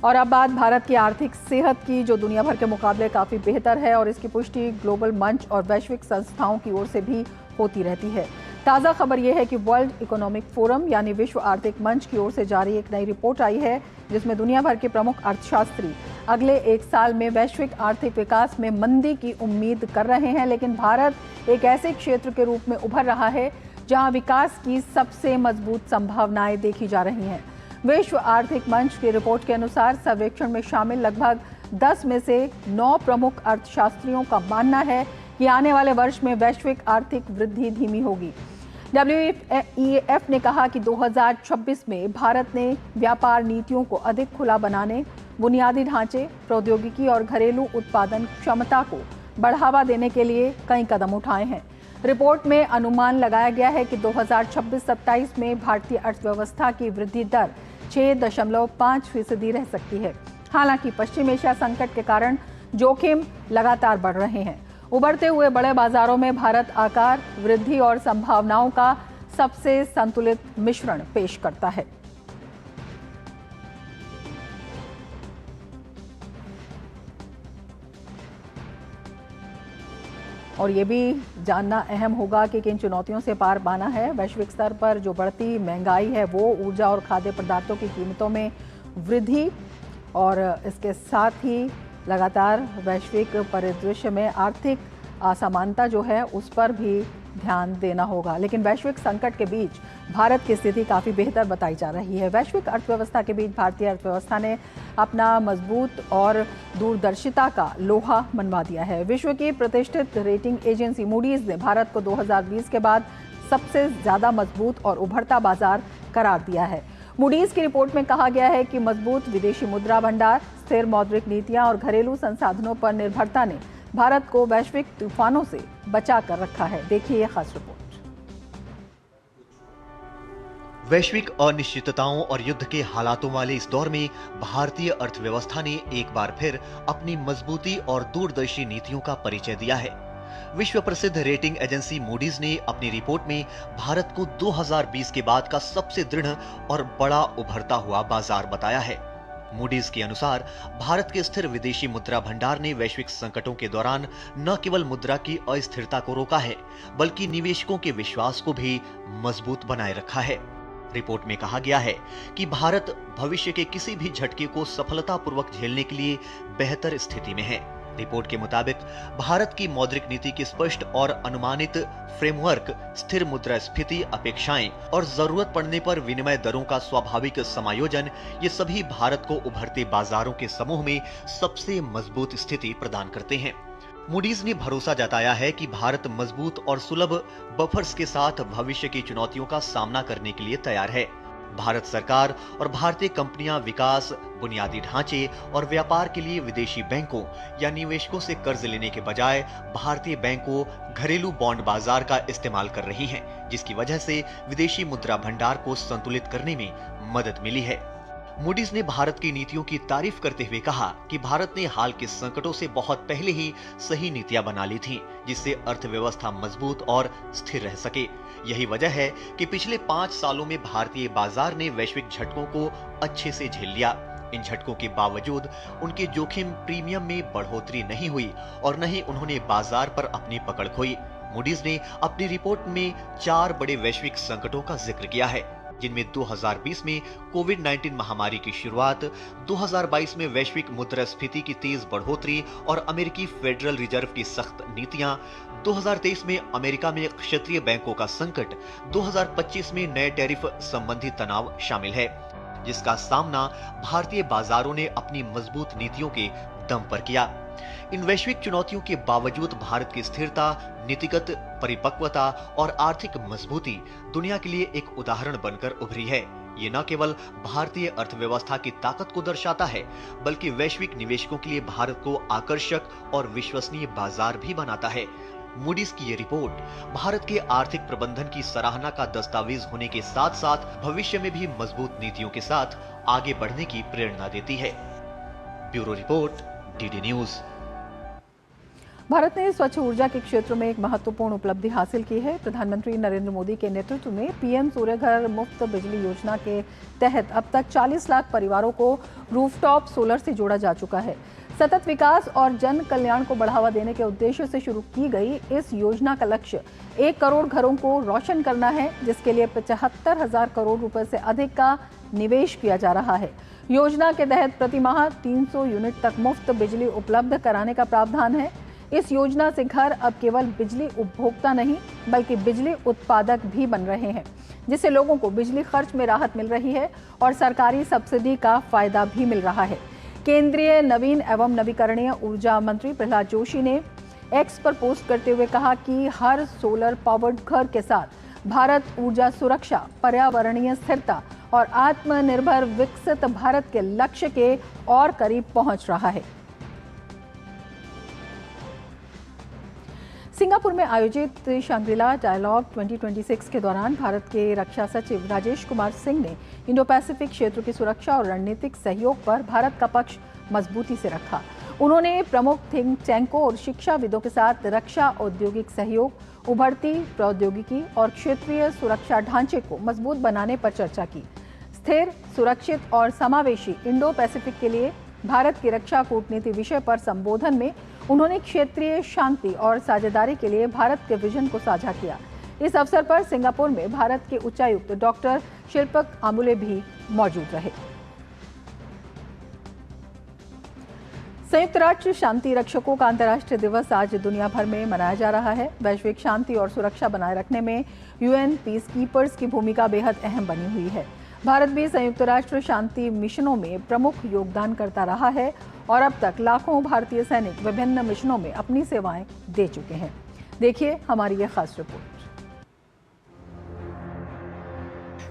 और अब बात भारत की आर्थिक सेहत की, जो दुनिया भर के मुकाबले काफ़ी बेहतर है और इसकी पुष्टि ग्लोबल मंच और वैश्विक संस्थाओं की ओर से भी होती रहती है। ताज़ा खबर यह है कि वर्ल्ड इकोनॉमिक फोरम यानी विश्व आर्थिक मंच की ओर से जारी एक नई रिपोर्ट आई है, जिसमें दुनिया भर के प्रमुख अर्थशास्त्री अगले एक साल में वैश्विक आर्थिक विकास में मंदी की उम्मीद कर रहे हैं। लेकिन भारत एक ऐसे क्षेत्र के रूप में उभर रहा है जहां विकास की सबसे मजबूत संभावनाएं देखी जा रही हैं। विश्व आर्थिक मंच की रिपोर्ट के अनुसार सर्वेक्षण में शामिल लगभग 10 में से 9 प्रमुख अर्थशास्त्रियों का मानना है कि आने वाले वर्ष में वैश्विक आर्थिक वृद्धि धीमी होगी। WEF ने कहा कि 2026 में भारत ने व्यापार नीतियों को अधिक खुला बनाने, बुनियादी ढांचे, प्रौद्योगिकी और घरेलू उत्पादन क्षमता को बढ़ावा देने के लिए कई कदम उठाए हैं। रिपोर्ट में अनुमान लगाया गया है कि 2026-27 में भारतीय अर्थव्यवस्था की वृद्धि दर 6.5% रह सकती है। हालांकि पश्चिम एशिया संकट के कारण जोखिम लगातार बढ़ रहे हैं। उभरते हुए बड़े बाजारों में भारत आकार, वृद्धि और संभावनाओं का सबसे संतुलित मिश्रण पेश करता है। और ये भी जानना अहम होगा कि किन चुनौतियों से पार पाना है। वैश्विक स्तर पर जो बढ़ती महंगाई है वो ऊर्जा और खाद्य पदार्थों की कीमतों में वृद्धि और इसके साथ ही लगातार वैश्विक परिदृश्य में आर्थिक असमानता जो है उस पर भी ध्यान देना होगा। लेकिन वैश्विक संकट के बीच भारत की स्थिति काफ़ी बेहतर बताई जा रही है। वैश्विक अर्थव्यवस्था के बीच भारतीय अर्थव्यवस्था ने अपना मजबूत और दूरदर्शिता का लोहा मनवा दिया है। विश्व की प्रतिष्ठित रेटिंग एजेंसी मूडीज ने भारत को 2020 के बाद सबसे ज़्यादा मजबूत और उभरता बाजार करार दिया है। मूडीज की रिपोर्ट में कहा गया है कि मजबूत विदेशी मुद्रा भंडार, स्थिर मौद्रिक नीतियां और घरेलू संसाधनों पर निर्भरता ने भारत को वैश्विक तूफानों से बचा कर रखा है। देखिए यह खास रिपोर्ट। वैश्विक अनिश्चितताओं और युद्ध के हालातों वाले इस दौर में भारतीय अर्थव्यवस्था ने एक बार फिर अपनी मजबूती और दूरदर्शी नीतियों का परिचय दिया है। विश्व प्रसिद्ध रेटिंग एजेंसी मूडीज ने अपनी रिपोर्ट में भारत को 2020 के बाद का सबसे दृढ़ और बड़ा उभरता हुआ बाजार बताया है। मूडीज के अनुसार भारत के स्थिर विदेशी मुद्रा भंडार ने वैश्विक संकटों के दौरान न केवल मुद्रा की अस्थिरता को रोका है, बल्कि निवेशकों के विश्वास को भी मजबूत बनाए रखा है। रिपोर्ट में कहा गया है कि भारत भविष्य के किसी भी झटके को सफलतापूर्वक झेलने के लिए बेहतर स्थिति में है। रिपोर्ट के मुताबिक भारत की मौद्रिक नीति की स्पष्ट और अनुमानित फ्रेमवर्क, स्थिर मुद्रास्फीति अपेक्षाएं और जरूरत पड़ने पर विनिमय दरों का स्वाभाविक समायोजन, ये सभी भारत को उभरते बाजारों के समूह में सबसे मजबूत स्थिति प्रदान करते हैं। मूडीज ने भरोसा जताया है कि भारत मजबूत और सुलभ बफर्स के साथ भविष्य की चुनौतियों का सामना करने के लिए तैयार है। भारत सरकार और भारतीय कंपनियां विकास, बुनियादी ढांचे और व्यापार के लिए विदेशी बैंकों या निवेशकों से कर्ज लेने के बजाय भारतीय बैंकों, घरेलू बॉन्ड बाजार का इस्तेमाल कर रही हैं, जिसकी वजह से विदेशी मुद्रा भंडार को संतुलित करने में मदद मिली है। मूडीज ने भारत की नीतियों की तारीफ करते हुए कहा कि भारत ने हाल के संकटों से बहुत पहले ही सही नीतियां बना ली थीं, जिससे अर्थव्यवस्था मजबूत और स्थिर रह सके। यही वजह है कि पिछले 5 सालों में भारतीय बाजार ने वैश्विक झटकों को अच्छे से झेल लिया। इन झटकों के बावजूद उनके जोखिम प्रीमियम में बढ़ोतरी नहीं हुई और न ही उन्होंने बाजार पर अपनी पकड़ खोई। मूडीज ने अपनी रिपोर्ट में 4 बड़े वैश्विक संकटों का जिक्र किया है, जिनमें 2020 में कोविड-19 महामारी की शुरुआत, 2022 में वैश्विक मुद्रास्फीति की तेज बढ़ोतरी और अमेरिकी फेडरल रिजर्व की सख्त नीतियां, 2023 में अमेरिका में क्षेत्रीय बैंकों का संकट, 2025 में नए टैरिफ संबंधी तनाव शामिल है, जिसका सामना भारतीय बाजारों ने अपनी मजबूत नीतियों के दम पर किया। इन वैश्विक चुनौतियों के बावजूद भारत की स्थिरता, नीतिगत परिपक्वता और आर्थिक मजबूती दुनिया के लिए एक उदाहरण बनकर उभरी है। ये न केवल भारतीय अर्थव्यवस्था की ताकत को दर्शाता है, बल्कि वैश्विक निवेशकों के लिए भारत को आकर्षक और विश्वसनीय बाजार भी बनाता है। मूडीज की ये रिपोर्ट भारत के आर्थिक प्रबंधन की सराहना का दस्तावेज होने के साथ साथ भविष्य में भी मजबूत नीतियों के साथ आगे बढ़ने की प्रेरणा देती है। Bureau report, DD news. Bharat ने स्वच्छ ऊर्जा के क्षेत्र में एक महत्वपूर्ण उपलब्धि हासिल की है। प्रधानमंत्री नरेंद्र मोदी के नेतृत्व में पीएम सूर्य घर मुफ्त बिजली योजना के तहत अब तक 40 लाख परिवारों को रूफटॉप सोलर से जोड़ा जा चुका है। सतत विकास और जन कल्याण को बढ़ावा देने के उद्देश्य से शुरू की गई इस योजना का लक्ष्य 1 करोड़ घरों को रोशन करना है, जिसके लिए 75,000 करोड़ रुपए से अधिक का निवेश किया जा रहा है। योजना के तहत प्रति माह 300 यूनिट तक मुफ्त बिजली उपलब्ध कराने का प्रावधान है। इस योजना से घर अब केवल बिजली उपभोक्ता नहीं, बल्कि बिजली उत्पादक भी बन रहे हैं, जिससे लोगों को बिजली खर्च में राहत मिल रही है और सरकारी सब्सिडी का फायदा भी मिल रहा है। केंद्रीय नवीन एवं नवीकरणीय ऊर्जा मंत्री प्रहलाद जोशी ने एक्स पर पोस्ट करते हुए कहा कि हर सोलर पावर्ड घर के साथ भारत ऊर्जा सुरक्षा, पर्यावरणीय स्थिरता और आत्मनिर्भर विकसित भारत के लक्ष्य के और करीब पहुंच रहा है। सिंगापुर में आयोजित शांग्रीला डायलॉग 2026 के दौरान भारत के रक्षा सचिव राजेश कुमार सिंह ने इंडो पैसिफिक क्षेत्र की सुरक्षा और रणनीतिक सहयोग पर भारत का पक्ष मजबूती से रखा। उन्होंने प्रमुख थिंक टैंकों और शिक्षाविदों के साथ रक्षा औद्योगिक सहयोग, उभरती प्रौद्योगिकी और क्षेत्रीय सुरक्षा ढांचे को मजबूत बनाने पर चर्चा की। स्थिर, सुरक्षित और समावेशी इंडो पैसिफिक के लिए भारत की रक्षा कूटनीति विषय पर संबोधन में उन्होंने क्षेत्रीय शांति और साझेदारी के लिए भारत के विजन को साझा किया। इस अवसर पर सिंगापुर में भारत के उच्चायुक्त डॉक्टर शिल्पक आमुले भी मौजूद रहे। संयुक्त राष्ट्र शांति रक्षकों का अंतर्राष्ट्रीय दिवस आज दुनिया भर में मनाया जा रहा है। वैश्विक शांति और सुरक्षा बनाए रखने में यूएन पीस कीपर्स की भूमिका बेहद अहम बनी हुई है। भारत भी संयुक्त राष्ट्र शांति मिशनों में प्रमुख योगदान करता रहा है और अब तक लाखों भारतीय सैनिक विभिन्न मिशनों में अपनी सेवाएं दे चुके हैं। देखिए हमारी यह खास रिपोर्ट।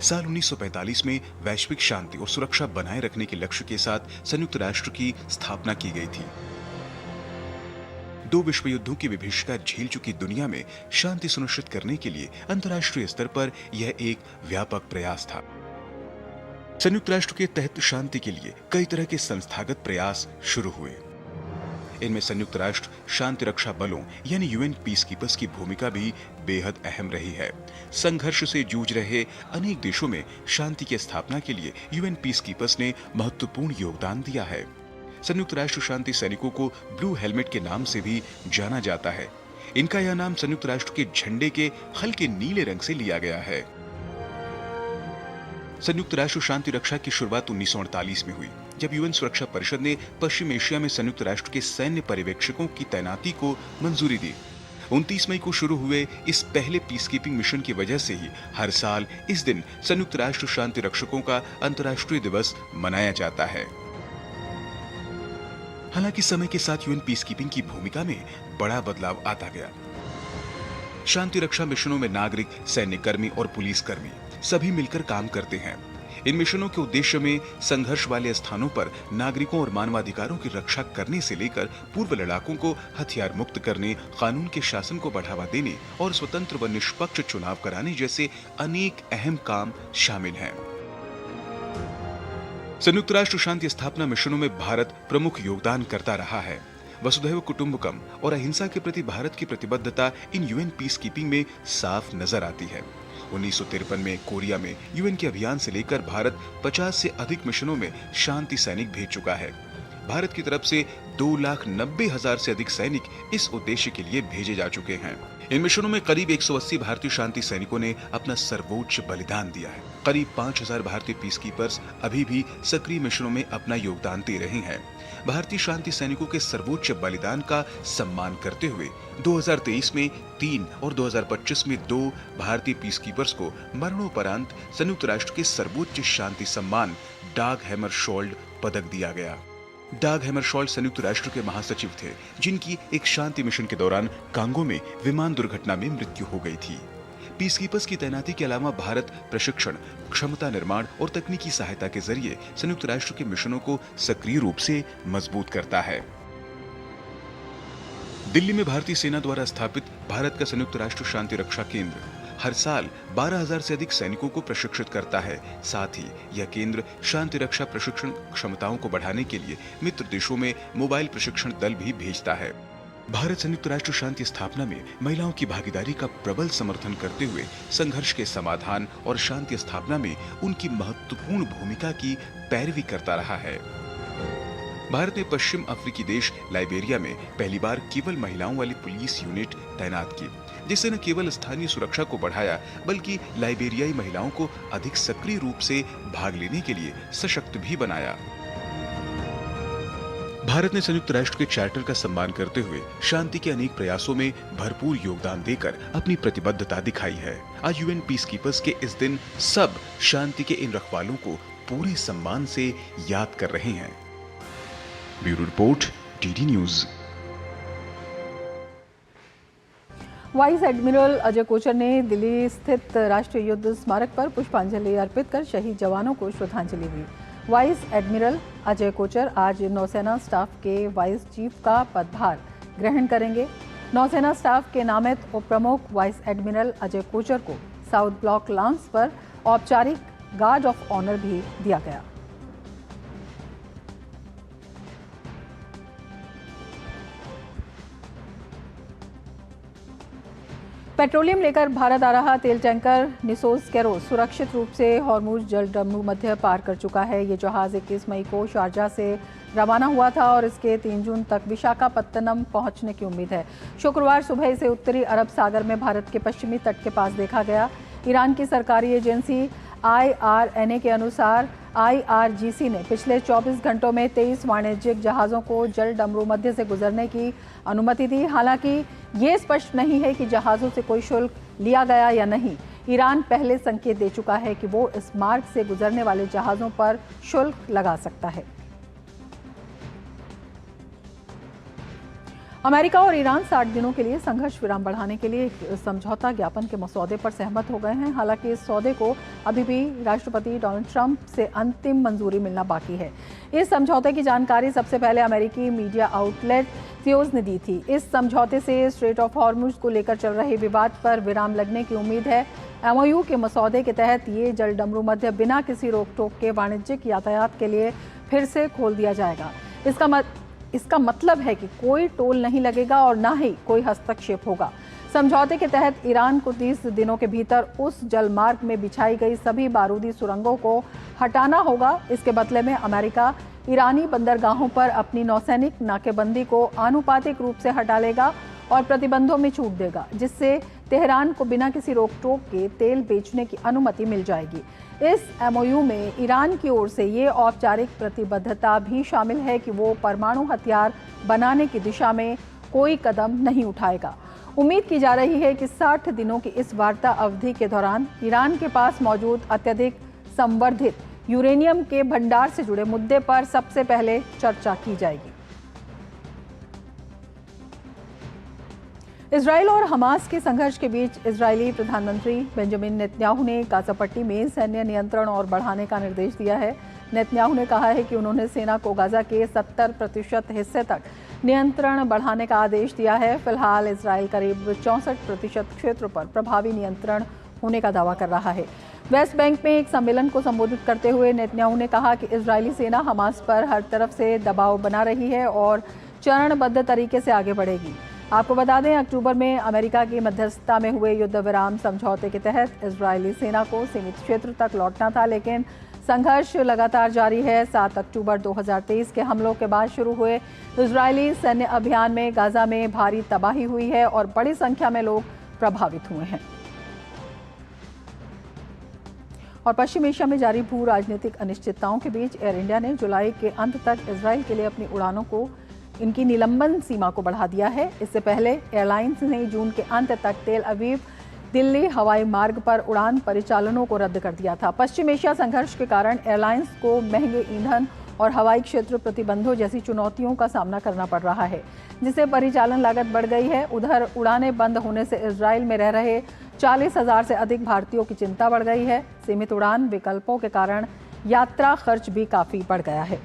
साल 1945 में वैश्विक शांति और सुरक्षा बनाए रखने के लक्ष्य के साथ संयुक्त राष्ट्र की स्थापना की गई थी। 2 विश्व युद्धों की विभीषिका झेल चुकी दुनिया में शांति सुनिश्चित करने के लिए अंतर्राष्ट्रीय स्तर पर यह एक व्यापक प्रयास था। संयुक्त राष्ट्र के तहत शांति के लिए कई तरह के संस्थागत प्रयास शुरू हुए। इनमें संयुक्त राष्ट्र शांति रक्षा बलों यानी यूएन पीस कीपर्स की भूमिका भी बेहद अहम रही है। संघर्ष से जूझ रहे अनेक देशों में शांति की स्थापना के लिए यूएन पीस कीपर्स ने महत्वपूर्ण योगदान दिया है। संयुक्त राष्ट्र शांति सैनिकों को ब्लू हेलमेट के नाम से भी जाना जाता है। इनका यह नाम संयुक्त राष्ट्र के झंडे के हल्के नीले रंग से लिया गया है। संयुक्त राष्ट्र शांति रक्षा की शुरुआत 1948 में हुई, जब यूएन सुरक्षा परिषद ने पश्चिम एशिया में संयुक्त राष्ट्र के सैन्य पर्यवेक्षकों की तैनाती को मंजूरी दी। 29 मई को शुरू हुए इस पहले पीस कीपिंग मिशन की वजह से ही हर साल इस दिन संयुक्त राष्ट्र शांति रक्षकों का अंतर्राष्ट्रीय दिवस मनाया जाता है। हालांकि समय के साथ यूएन पीस कीपिंग की भूमिका में बड़ा बदलाव आता गया। शांति रक्षा मिशनों में नागरिक, सैन्य कर्मी और पुलिस कर्मी सभी मिलकर काम करते हैं। इन मिशनों के उद्देश्य में संघर्ष वाले स्थानों पर नागरिकों और मानवाधिकारों की रक्षा करने से लेकर पूर्व लड़ाकों को हथियार मुक्त करने, कानून के शासन को बढ़ावा देने और स्वतंत्र व निष्पक्ष चुनाव कराने जैसे अनेक अहम काम शामिल हैं। संयुक्त राष्ट्र शांति स्थापना मिशनों में भारत प्रमुख योगदान करता रहा है। वसुधैव कुटुंबकम और अहिंसा के प्रति भारत की प्रतिबद्धता इन यूएन पीस कीपिंग में साफ नजर आती है। 1953 में कोरिया में यूएन के अभियान से लेकर भारत 50 से अधिक मिशनों में शांति सैनिक भेज चुका है। भारत की तरफ से 2,90,000 से अधिक सैनिक इस उद्देश्य के लिए भेजे जा चुके हैं। इन मिशनों में करीब 180 भारतीय शांति सैनिकों ने अपना सर्वोच्च बलिदान दिया है। करीब 5,000 भारतीय पीसकीपर्स अभी भी सक्रिय मिशनों में अपना योगदान दे रहे हैं। भारतीय शांति सैनिकों के सर्वोच्च बलिदान का सम्मान करते हुए 2023 में 3 और 2025 में 2 भारतीय पीसकीपर्स को मरणोपरांत संयुक्त राष्ट्र के सर्वोच्च शांति सम्मान डाग हैमरशोल्ड पदक दिया गया। डाग हैमरशोल्ड संयुक्त राष्ट्र के महासचिव थे, जिनकी एक शांति मिशन के दौरान कांगो में विमान दुर्घटना में मृत्यु हो गई थी। पीसकीपर्स की तैनाती के अलावा भारत प्रशिक्षण, क्षमता निर्माण और तकनीकी सहायता के जरिए संयुक्त राष्ट्र के मिशनों को सक्रिय रूप से मजबूत करता है। दिल्ली में भारतीय सेना द्वारा स्थापित भारत का संयुक्त राष्ट्र शांति रक्षा केंद्र हर साल 12,000 से अधिक सैनिकों को प्रशिक्षित करता है। साथ ही यह केंद्र शांति रक्षा प्रशिक्षण क्षमताओं को बढ़ाने के लिए मित्र देशों में मोबाइल प्रशिक्षण दल भी भेजता है। भारत संयुक्त राष्ट्र शांति स्थापना में महिलाओं की भागीदारी का प्रबल समर्थन करते हुए संघर्ष के समाधान और शांति स्थापना में उनकी महत्वपूर्ण भूमिका की पैरवी करता रहा है। भारत ने पश्चिम अफ्रीकी देश लाइबेरिया में पहली बार केवल महिलाओं वाली पुलिस यूनिट तैनात की, जिससे न केवल स्थानीय सुरक्षा को बढ़ाया बल्कि लाइबेरियाई महिलाओं को अधिक सक्रिय रूप से भाग लेने के लिए सशक्त भी बनाया। भारत ने संयुक्त राष्ट्र के चार्टर का सम्मान करते हुए शांति के अनेक प्रयासों में भरपूर योगदान देकर अपनी प्रतिबद्धता दिखाई है। आज यूएन पीसकीपर्स के इस दिन सब शांति के इन रखवालों को पूरे सम्मान से याद कर रहे हैं। Bureau report, DD news. Vice admiral Ajay Kochar ने दिल्ली स्थित राष्ट्रीय युद्ध स्मारक पर पुष्पांजलि अर्पित कर शहीद जवानों को श्रद्धांजलि दी। वाइस एडमिरल अजय कोचर आज नौसेना स्टाफ के वाइस चीफ का पदभार ग्रहण करेंगे। नौसेना स्टाफ के नामित उप प्रमुख वाइस एडमिरल अजय कोचर को साउथ ब्लॉक लॉन्स पर औपचारिक गार्ड ऑफ ऑनर भी दिया गया। पेट्रोलियम लेकर भारत आ रहा तेल टैंकर निसोज कैरो सुरक्षित रूप से हॉर्मुज जलडमरू मध्य पार कर चुका है। ये जहाज 21 मई को शारजा से रवाना हुआ था और इसके 3 जून तक विशाखापत्तनम पहुंचने की उम्मीद है। शुक्रवार सुबह इसे उत्तरी अरब सागर में भारत के पश्चिमी तट के पास देखा गया। ईरान की सरकारी एजेंसी IRNA के अनुसार IRGC ने पिछले 24 घंटों में 23 वाणिज्यिक जहाज़ों को जलडमरू मध्य से गुजरने की अनुमति दी। हालांकि ये स्पष्ट नहीं है कि जहाज़ों से कोई शुल्क लिया गया या नहीं। ईरान पहले संकेत दे चुका है कि वो इस मार्ग से गुजरने वाले जहाज़ों पर शुल्क लगा सकता है। अमेरिका और ईरान 60 दिनों के लिए संघर्ष विराम बढ़ाने के लिए एक समझौता ज्ञापन के मसौदे पर सहमत हो गए हैं। हालांकि इस सौदे को अभी भी राष्ट्रपति डोनाल्ड ट्रंप से अंतिम मंजूरी मिलना बाकी है। इस समझौते की जानकारी सबसे पहले अमेरिकी मीडिया आउटलेट थियोज ने दी थी। इस समझौते से स्ट्रेट ऑफ हॉर्मुज को लेकर चल रहे विवाद पर विराम लगने की उम्मीद है। MOU के मसौदे के तहत ये जलडमरू मध्य बिना किसी रोक टोक के वाणिज्यिक यातायात के लिए फिर से खोल दिया जाएगा। इसका मतलब है कि कोई टोल नहीं लगेगा और ना ही कोई हस्तक्षेप होगा। समझौते के तहत ईरान को 30 दिनों के भीतर उस जलमार्ग में बिछाई गई सभी बारूदी सुरंगों को हटाना होगा। इसके बदले में अमेरिका ईरानी बंदरगाहों पर अपनी नौसैनिक नाकेबंदी को आनुपातिक रूप से हटा लेगा और प्रतिबंधों में छूट देगा, जिससे तेहरान को बिना किसी रोक टोक के तेल बेचने की अनुमति मिल जाएगी। इस MOU में ईरान की ओर से ये औपचारिक प्रतिबद्धता भी शामिल है कि वो परमाणु हथियार बनाने की दिशा में कोई कदम नहीं उठाएगा। उम्मीद की जा रही है कि 60 दिनों की इस वार्ता अवधि के दौरान ईरान के पास मौजूद अत्यधिक संवर्धित यूरेनियम के भंडार से जुड़े मुद्दे पर सबसे पहले चर्चा की जाएगी। इजराइल और हमास के संघर्ष के बीच इजरायली प्रधानमंत्री बेंजामिन नेतन्याहू ने गाजा पट्टी में सैन्य नियंत्रण और बढ़ाने का निर्देश दिया है। नेतन्याहू ने कहा है कि उन्होंने सेना को गाजा के 70% हिस्से तक नियंत्रण बढ़ाने का आदेश दिया है। फिलहाल इजराइल करीब 64% क्षेत्र पर प्रभावी नियंत्रण होने का दावा कर रहा है। वेस्ट बैंक में एक सम्मेलन को संबोधित करते हुए नेतन्याहू ने कहा कि इजरायली सेना हमास पर हर तरफ से दबाव बना रही है और चरणबद्ध तरीके से आगे बढ़ेगी। आपको बता दें, अक्टूबर में अमेरिका की मध्यस्थता में हुए युद्ध विराम समझौते के तहत इजरायली सेना को सीमित क्षेत्र तक लौटना था, लेकिन संघर्ष लगातार जारी है। 7 अक्टूबर 2023 के हमलों के बाद शुरू हुए इजरायली सैन्य अभियान में गाजा में भारी तबाही हुई है और बड़ी संख्या में लोग प्रभावित हुए हैं। और पश्चिम एशिया में जारी भू राजनीतिक अनिश्चितताओं के बीच एयर इंडिया ने जुलाई के अंत तक इजराइल के लिए अपनी उड़ानों को इनकी निलंबन सीमा को बढ़ा दिया है। इससे पहले एयरलाइंस ने जून के अंत तक तेल अवीव दिल्ली हवाई मार्ग पर उड़ान परिचालनों को रद्द कर दिया था। पश्चिम एशिया संघर्ष के कारण एयरलाइंस को महंगे ईंधन और हवाई क्षेत्र प्रतिबंधों जैसी चुनौतियों का सामना करना पड़ रहा है, जिससे परिचालन लागत बढ़ गई है। उधर उड़ानें बंद होने से इजराइल में रह रहे 40,000 से अधिक भारतीयों की चिंता बढ़ गई है। सीमित उड़ान विकल्पों के कारण यात्रा खर्च भी काफी बढ़ गया है।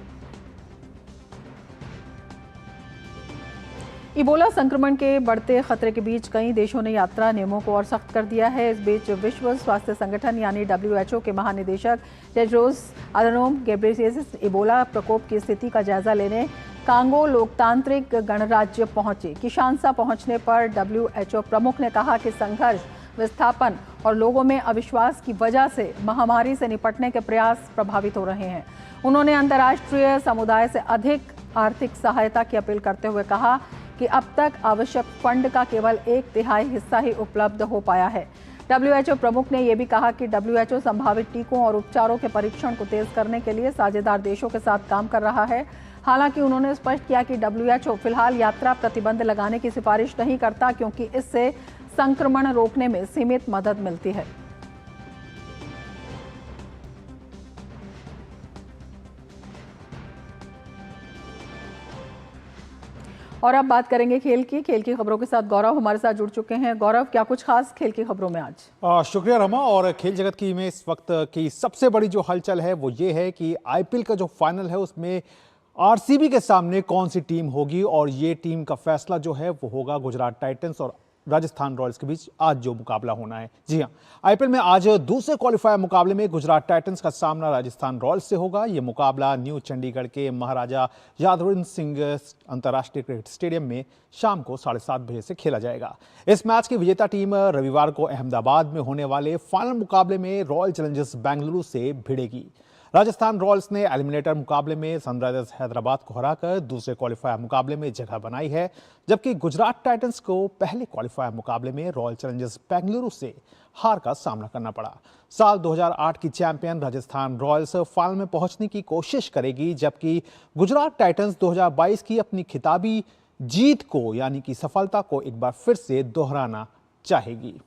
इबोला संक्रमण के बढ़ते खतरे के बीच कई देशों ने यात्रा नियमों को और सख्त कर दिया है। इस बीच विश्व स्वास्थ्य संगठन यानी WHO के महानिदेशक टेड्रोस अधानोम घेब्रेयेसस इबोला प्रकोप की स्थिति का जायजा लेने कांगो लोकतांत्रिक गणराज्य पहुंचे। किशानसा पहुंचने पर WHO प्रमुख ने कहा कि संघर्ष, विस्थापन और लोगों में अविश्वास की वजह से महामारी से निपटने के प्रयास प्रभावित हो रहे हैं। उन्होंने अंतर्राष्ट्रीय समुदाय से अधिक आर्थिक सहायता की अपील करते हुए कहा कि अब तक आवश्यक फंड का केवल 1/3 हिस्सा ही उपलब्ध हो पाया है। WHO प्रमुख ने यह भी कहा कि WHO संभावित टीकों और उपचारों के परीक्षण को तेज करने के लिए साझेदार देशों के साथ काम कर रहा है। हालांकि उन्होंने स्पष्ट किया कि WHO फिलहाल यात्रा प्रतिबंध लगाने की सिफारिश नहीं करता, क्योंकि इससे संक्रमण रोकने में सीमित मदद मिलती है। और अब बात करेंगे खेल की खबरों के साथ गौरव हमारे साथ जुड़ चुके हैं। गौरव, क्या कुछ खास खेल की खबरों में आज? शुक्रिया रमा। और खेल जगत की में इस वक्त की सबसे बड़ी जो हलचल है वो ये है कि IPL का जो फाइनल है उसमें RCB के सामने कौन सी टीम होगी, और ये टीम का फैसला जो है वो होगा गुजरात टाइटंस और राजस्थान रॉयल्स के बीच आज जो मुकाबला होना है। जी हाँ, IPL में आज दूसरे क्वालिफायर मुकाबले में गुजरात टाइटंस का सामना राजस्थान रॉयल्स से होगा। ये मुकाबला न्यू चंडीगढ़ के महाराजा यादविंद्र सिंह अंतर्राष्ट्रीय क्रिकेट स्टेडियम में शाम को 7:30 बजे से खेला जाएगा। इस मैच की विजेता टीम रविवार को अहमदाबाद में होने वाले फाइनल मुकाबले में रॉयल चैलेंजर्स बेंगलुरु से भिड़ेगी। राजस्थान रॉयल्स ने एलिमिनेटर मुकाबले में सनराइजर्स हैदराबाद को हराकर दूसरे क्वालिफायर मुकाबले में जगह बनाई है, जबकि गुजरात टाइटंस को पहले क्वालिफायर मुकाबले में रॉयल चैलेंजर्स बेंगलुरु से हार का सामना करना पड़ा। साल 2008 की चैंपियन राजस्थान रॉयल्स फाइनल में पहुंचने की कोशिश करेगी, जबकि गुजरात टाइटंस 2022 की अपनी खिताबी जीत को यानी कि सफलता को एक बार फिर से दोहराना चाहेगी।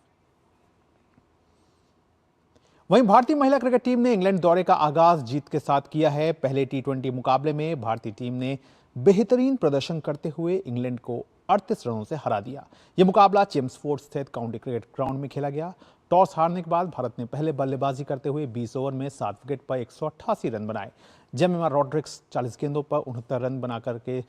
वहीं भारतीय महिला क्रिकेट टीम ने इंग्लैंड दौरे का आगाज जीत के साथ किया है। पहले T20 मुकाबले में भारतीय टीम ने बेहतरीन प्रदर्शन करते हुए इंग्लैंड को 38 रनों से हरा दिया। यह मुकाबला चेम्सफोर्ड स्थित काउंटी क्रिकेट ग्राउंड में खेला गया। टॉस हारने के बाद भारत ने पहले बल्लेबाजी करते हुए 20 ओवर में 7 विकेट पर 188 रन बनाए। जेमिमा रॉड्रिक्स 40 गेंदों पर 69 रन बनाकर के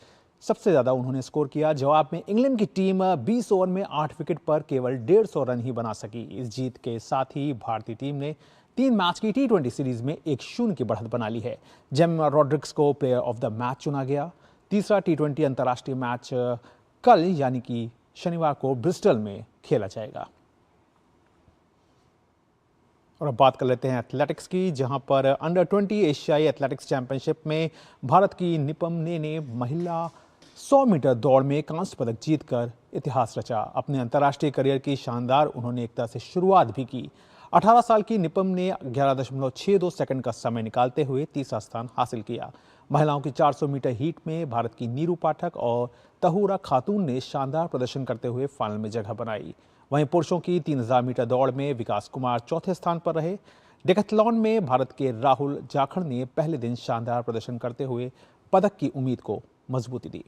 सबसे ज्यादा उन्होंने स्कोर किया। जवाब में इंग्लैंड की टीम 20 ओवर में 8 विकेट पर केवल 150 रन ही बना सकी। इस जीत के साथ ही भारतीय टीम ने 3 मैच की T20 सीरीज में 1-0 की बढ़त बना ली है। जेमिमा रॉड्रिक्स को प्लेयर ऑफ द मैच चुना गया। तीसरा T20 अंतर्राष्ट्रीय मैच कल यानी कि शनिवार को ब्रिस्टल में खेला जाएगा। और अब बात कर लेते हैं एथलेटिक्स की, जहां पर अंडर 20 एशियाई एथलेटिक्स चैंपियनशिप में भारत की निपम ने महिला 100 मीटर दौड़ में कांस्य पदक जीतकर इतिहास रचा। अपने अंतर्राष्ट्रीय करियर की शानदार उन्होंने एक तरह से शुरुआत भी की। 18 साल की निपम ने 11.62 सेकंड का समय निकालते हुए तीसरा स्थान हासिल किया। महिलाओं की 400 मीटर हीट में भारत की नीरू पाठक और तहूरा खातून ने शानदार प्रदर्शन करते हुए फाइनल में जगह बनाई। वहीं पुरुषों की 3000 मीटर दौड़ में विकास कुमार चौथे स्थान पर रहे। डेकाथलॉन में भारत के राहुल जाखड़ ने पहले दिन शानदार प्रदर्शन करते हुए पदक की उम्मीद को मजबूती दी।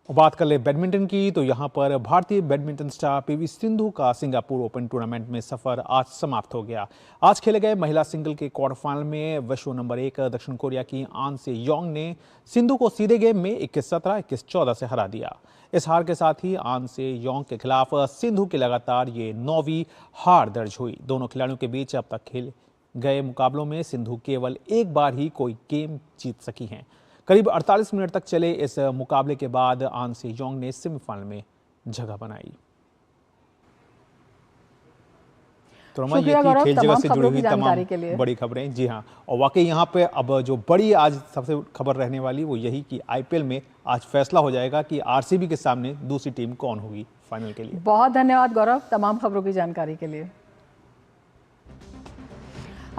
बात कर ले बैडमिंटन की तो यहाँ पर भारतीय बैडमिंटन स्टार पीवी सिंधु का सिंगापुर ओपन टूर्नामेंट में सफर आज समाप्त हो गया। आज खेले गए महिला सिंगल के क्वार्टर फाइनल में विश्व नंबर 1 दक्षिण कोरिया की आन से योंग ने सिंधु को सीधे गेम में 21-17, 21-14 से हरा दिया। इस हार के साथ ही आन से योंग के खिलाफ सिंधु की लगातार ये 9वीं हार दर्ज हुई। दोनों खिलाड़ियों के बीच अब तक खेले गए मुकाबलों में सिंधु केवल एक बार ही कोई गेम जीत सकी हैं। करीब 48 मिनट तक चले इस मुकाबले के बाद आन से योंग ने सेमीफाइनल में जगह बनाई। तो रमा ये थी खेल जगत से जुड़ी हुई तमाम बड़ी खबरें। जी हाँ, और वाकई यहाँ पे अब जो बड़ी आज सबसे खबर रहने वाली वो यही कि आईपीएल में आज फैसला हो जाएगा कि आरसीबी के सामने दूसरी टीम कौन होगी फाइनल के लिए। बहुत धन्यवाद गौरव तमाम खबरों की जानकारी के लिए।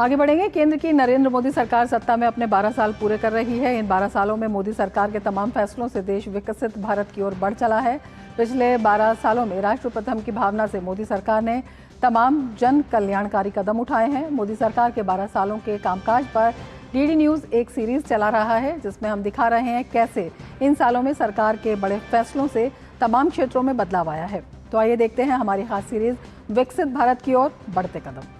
आगे बढ़ेंगे। केंद्र की नरेंद्र मोदी सरकार सत्ता में अपने 12 साल पूरे कर रही है। इन 12 सालों में मोदी सरकार के तमाम फैसलों से देश विकसित भारत की ओर बढ़ चला है। पिछले 12 सालों में राष्ट्र प्रथम की भावना से मोदी सरकार ने तमाम जन कल्याणकारी कदम उठाए हैं। मोदी सरकार के 12 सालों के कामकाज पर डीडी न्यूज़ एक सीरीज चला रहा है जिसमें हम दिखा रहे हैं कैसे इन सालों में सरकार के बड़े फैसलों से तमाम क्षेत्रों में बदलाव आया है। तो आइए देखते हैं हमारी खास सीरीज विकसित भारत की ओर बढ़ते कदम।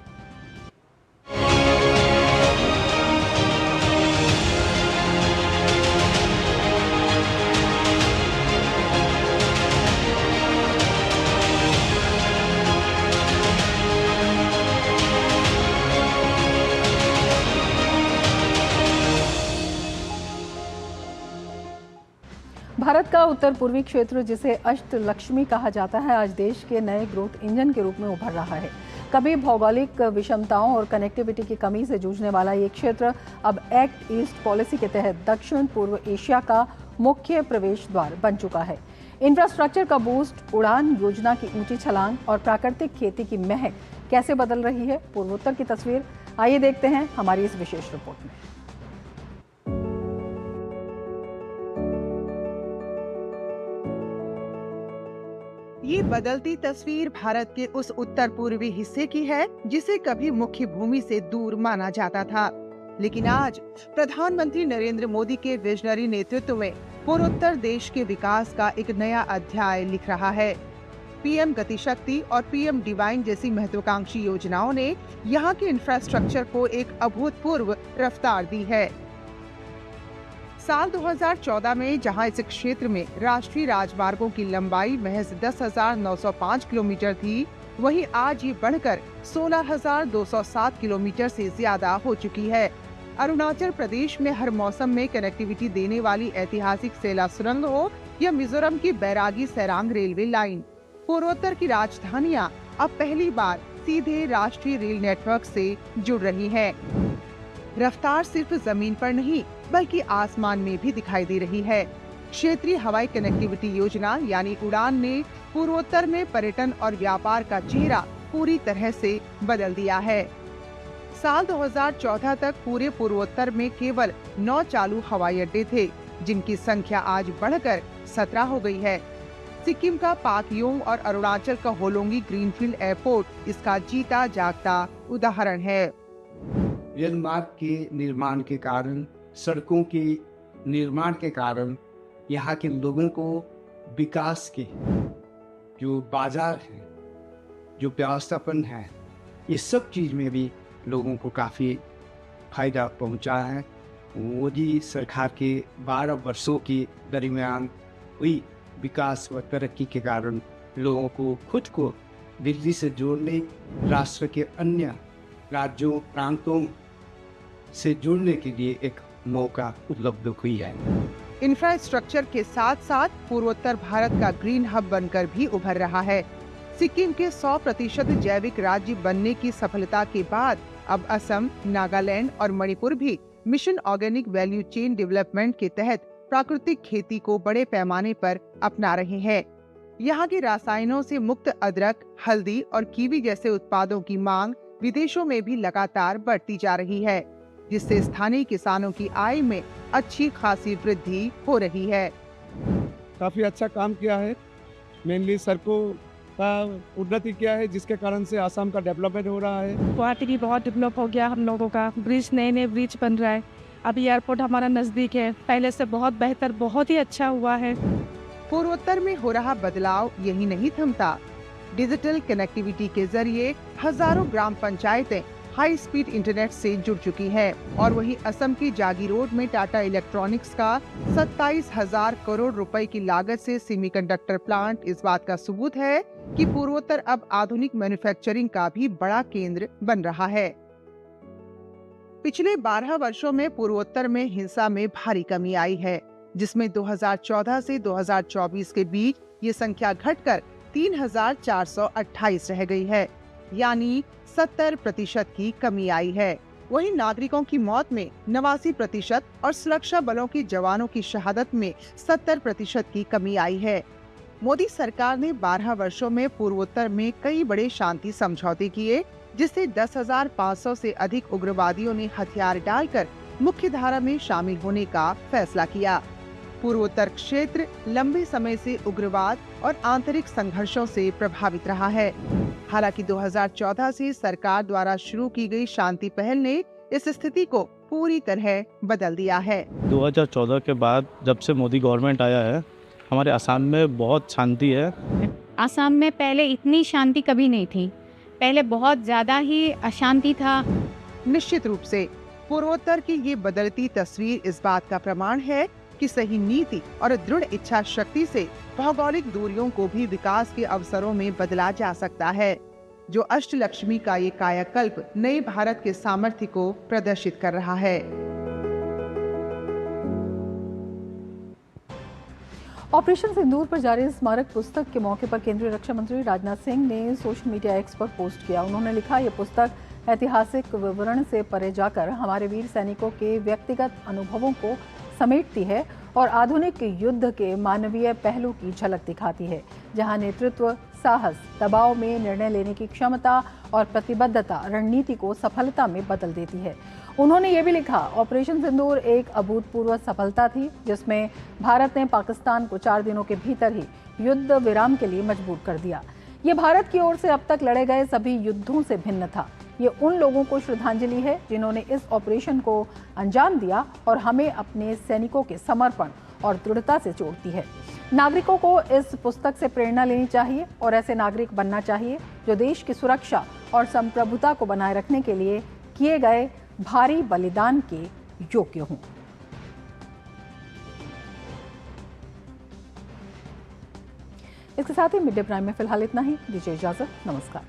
भारत का उत्तर पूर्वी क्षेत्र जिसे अष्टलक्ष्मी कहा जाता है आज देश के नए ग्रोथ इंजन के रूप में उभर रहा है। कभी भौगोलिक विषमताओं और कनेक्टिविटी की कमी से जूझने वाला ये क्षेत्र अब एक्ट ईस्ट पॉलिसी के तहत दक्षिण पूर्व एशिया का मुख्य प्रवेश द्वार बन चुका है। इंफ्रास्ट्रक्चर का बूस्ट, उड़ान योजना की ऊंची छलांग और प्राकृतिक खेती की महक कैसे बदल रही है पूर्वोत्तर की तस्वीर, आइए देखते हैं हमारी इस विशेष रिपोर्ट में। ये बदलती तस्वीर भारत के उस उत्तर पूर्वी हिस्से की है जिसे कभी मुख्य भूमि से दूर माना जाता था, लेकिन आज प्रधानमंत्री नरेंद्र मोदी के विजनरी नेतृत्व में पूर्वोत्तर देश के विकास का एक नया अध्याय लिख रहा है। पीएम गति शक्ति और पीएम डिवाइन जैसी महत्वाकांक्षी योजनाओं ने यहाँ के इंफ्रास्ट्रक्चर को एक अभूतपूर्व रफ्तार दी है। साल 2014 में जहां इस क्षेत्र में राष्ट्रीय राजमार्गों की लंबाई महज 10,905 किलोमीटर थी, वहीं आज ये बढ़कर 16,207 किलोमीटर से ज्यादा हो चुकी है। अरुणाचल प्रदेश में हर मौसम में कनेक्टिविटी देने वाली ऐतिहासिक सेला सुरंग हो या मिजोरम की बैरागी सैरांग रेलवे लाइन, पूर्वोत्तर की राजधानियां अब पहली बार सीधे राष्ट्रीय रेल नेटवर्क से जुड़ रही हैं। रफ्तार सिर्फ जमीन पर नहीं बल्कि आसमान में भी दिखाई दे रही है। क्षेत्रीय हवाई कनेक्टिविटी योजना यानी उड़ान ने पूर्वोत्तर में पर्यटन और व्यापार का चेहरा पूरी तरह से बदल दिया है। साल 2014 तक पूरे पूर्वोत्तर में केवल 9 चालू हवाई अड्डे थे, जिनकी संख्या आज बढ़कर 17 हो गई है। सिक्किम का पाकयोंग और अरुणाचल का होलोंगी ग्रीनफील्ड एयरपोर्ट इसका जीता जागता उदाहरण है। रेल मार्ग के निर्माण के कारण, सड़कों के निर्माण के कारण यहाँ के लोगों को विकास के जो बाजार है, जो व्यवस्थापन है, ये सब चीज़ में भी लोगों को काफ़ी फायदा पहुँचा है। मोदी सरकार के 12 वर्षों के दरमियान हुई विकास व तरक्की के कारण लोगों को खुद को दिल्ली से जोड़ने, राष्ट्र के अन्य राज्यों प्रांतों से जुड़ने के लिए एक मौका उपलब्ध हुई है। इंफ्रास्ट्रक्चर के साथ साथ पूर्वोत्तर भारत का ग्रीन हब बनकर भी उभर रहा है। सिक्किम के 100% जैविक राज्य बनने की सफलता के बाद अब असम, नागालैंड और मणिपुर भी mission organic value chain development के तहत प्राकृतिक खेती को बड़े पैमाने पर अपना रहे हैं। यहाँ के रसायनों से मुक्त अदरक, हल्दी और कीवी जैसे उत्पादों की मांग विदेशों में भी लगातार बढ़ती जा रही है, जिससे स्थानीय किसानों की आय में अच्छी खासी वृद्धि हो रही है। काफी अच्छा काम किया है, मेनली सड़कों का उन्नति किया है, जिसके कारण से आसाम का डेवलपमेंट हो रहा है। गुवाहाटी भी बहुत डेवलप हो गया हम लोगों का, ब्रिज नए ब्रिज बन रहा है, अभी एयरपोर्ट हमारा नज़दीक है, पहले से बहुत बेहतर, बहुत ही अच्छा हुआ है। पूर्वोत्तर में हो रहा बदलाव यही नहीं थमता। डिजिटल कनेक्टिविटी के जरिए हजारों ग्राम पंचायतें हाई स्पीड इंटरनेट से जुड़ चुकी है और वही असम की जागीरोड में टाटा इलेक्ट्रॉनिक्स का 27,000 करोड़ रुपए की लागत से सेमीकंडक्टर प्लांट इस बात का सबूत है कि पूर्वोत्तर अब आधुनिक मैन्युफैक्चरिंग का भी बड़ा केंद्र बन रहा है। पिछले 12 वर्षों में पूर्वोत्तर में हिंसा में भारी कमी आई है, जिसमें 2014 से 2024 के बीच ये संख्या घटकर 3,428 रह गई है, यानी 70% की कमी आई है। वहीं नागरिकों की मौत में 89% और सुरक्षा बलों के जवानों की शहादत में 70% की कमी आई है। मोदी सरकार ने 12 वर्षों में पूर्वोत्तर में कई बड़े शांति समझौते किए, जिससे 10,500 से अधिक उग्रवादियों ने हथियार डालकर मुख्य धारा में शामिल होने का फैसला किया। पूर्वोत्तर क्षेत्र लंबे समय से उग्रवाद और आंतरिक संघर्षों से प्रभावित रहा है। हालांकि 2014 से सरकार द्वारा शुरू की गई शांति पहल ने इस स्थिति को पूरी तरह बदल दिया है। 2014 के बाद जब से मोदी गवर्नमेंट आया है, हमारे असम में बहुत शांति है। असम में पहले इतनी शांति कभी नहीं थी, पहले बहुत ज्यादा ही अशांति था। निश्चित रूप से पूर्वोत्तर की ये बदलती तस्वीर इस बात का प्रमाण है कि सही नीति और दृढ़ इच्छा शक्ति से भौगोलिक दूरियों को भी विकास के अवसरों में बदला जा सकता है। जो अष्टलक्ष्मी का ये कायाकल्प नए भारत के सामर्थ्य को प्रदर्शित कर रहा है। ऑपरेशन सिंदूर पर जारी स्मारक पुस्तक के मौके पर केंद्रीय रक्षा मंत्री राजनाथ सिंह ने सोशल मीडिया एक्स पर पोस्ट किया। उन्होंने लिखा, ये पुस्तक ऐतिहासिक विवरण से परे जाकर हमारे वीर सैनिकों के व्यक्तिगत अनुभवों को समेटती है और आधुनिक युद्ध के मानवीय पहलू की झलक दिखाती है, जहां नेतृत्व, साहस, दबाव में निर्णय लेने की क्षमता और प्रतिबद्धता रणनीति को सफलता में बदल देती है। उन्होंने ये भी लिखा, ऑपरेशन सिंदूर एक अभूतपूर्व सफलता थी, जिसमें भारत ने पाकिस्तान को 4 दिनों के भीतर ही युद्ध विराम के लिए मजबूर कर दिया। ये भारत की ओर से अब तक लड़े गए सभी युद्धों से भिन्न था। ये उन लोगों को श्रद्धांजलि है जिन्होंने इस ऑपरेशन को अंजाम दिया और हमें अपने सैनिकों के समर्पण और दृढ़ता से जोड़ती है। नागरिकों को इस पुस्तक से प्रेरणा लेनी चाहिए और ऐसे नागरिक बनना चाहिए जो देश की सुरक्षा और संप्रभुता को बनाए रखने के लिए किए गए भारी बलिदान के योग्य हों। इसके साथ ही मिड डे प्राइम में फिलहाल इतना ही। दीजिए इजाजत, नमस्कार।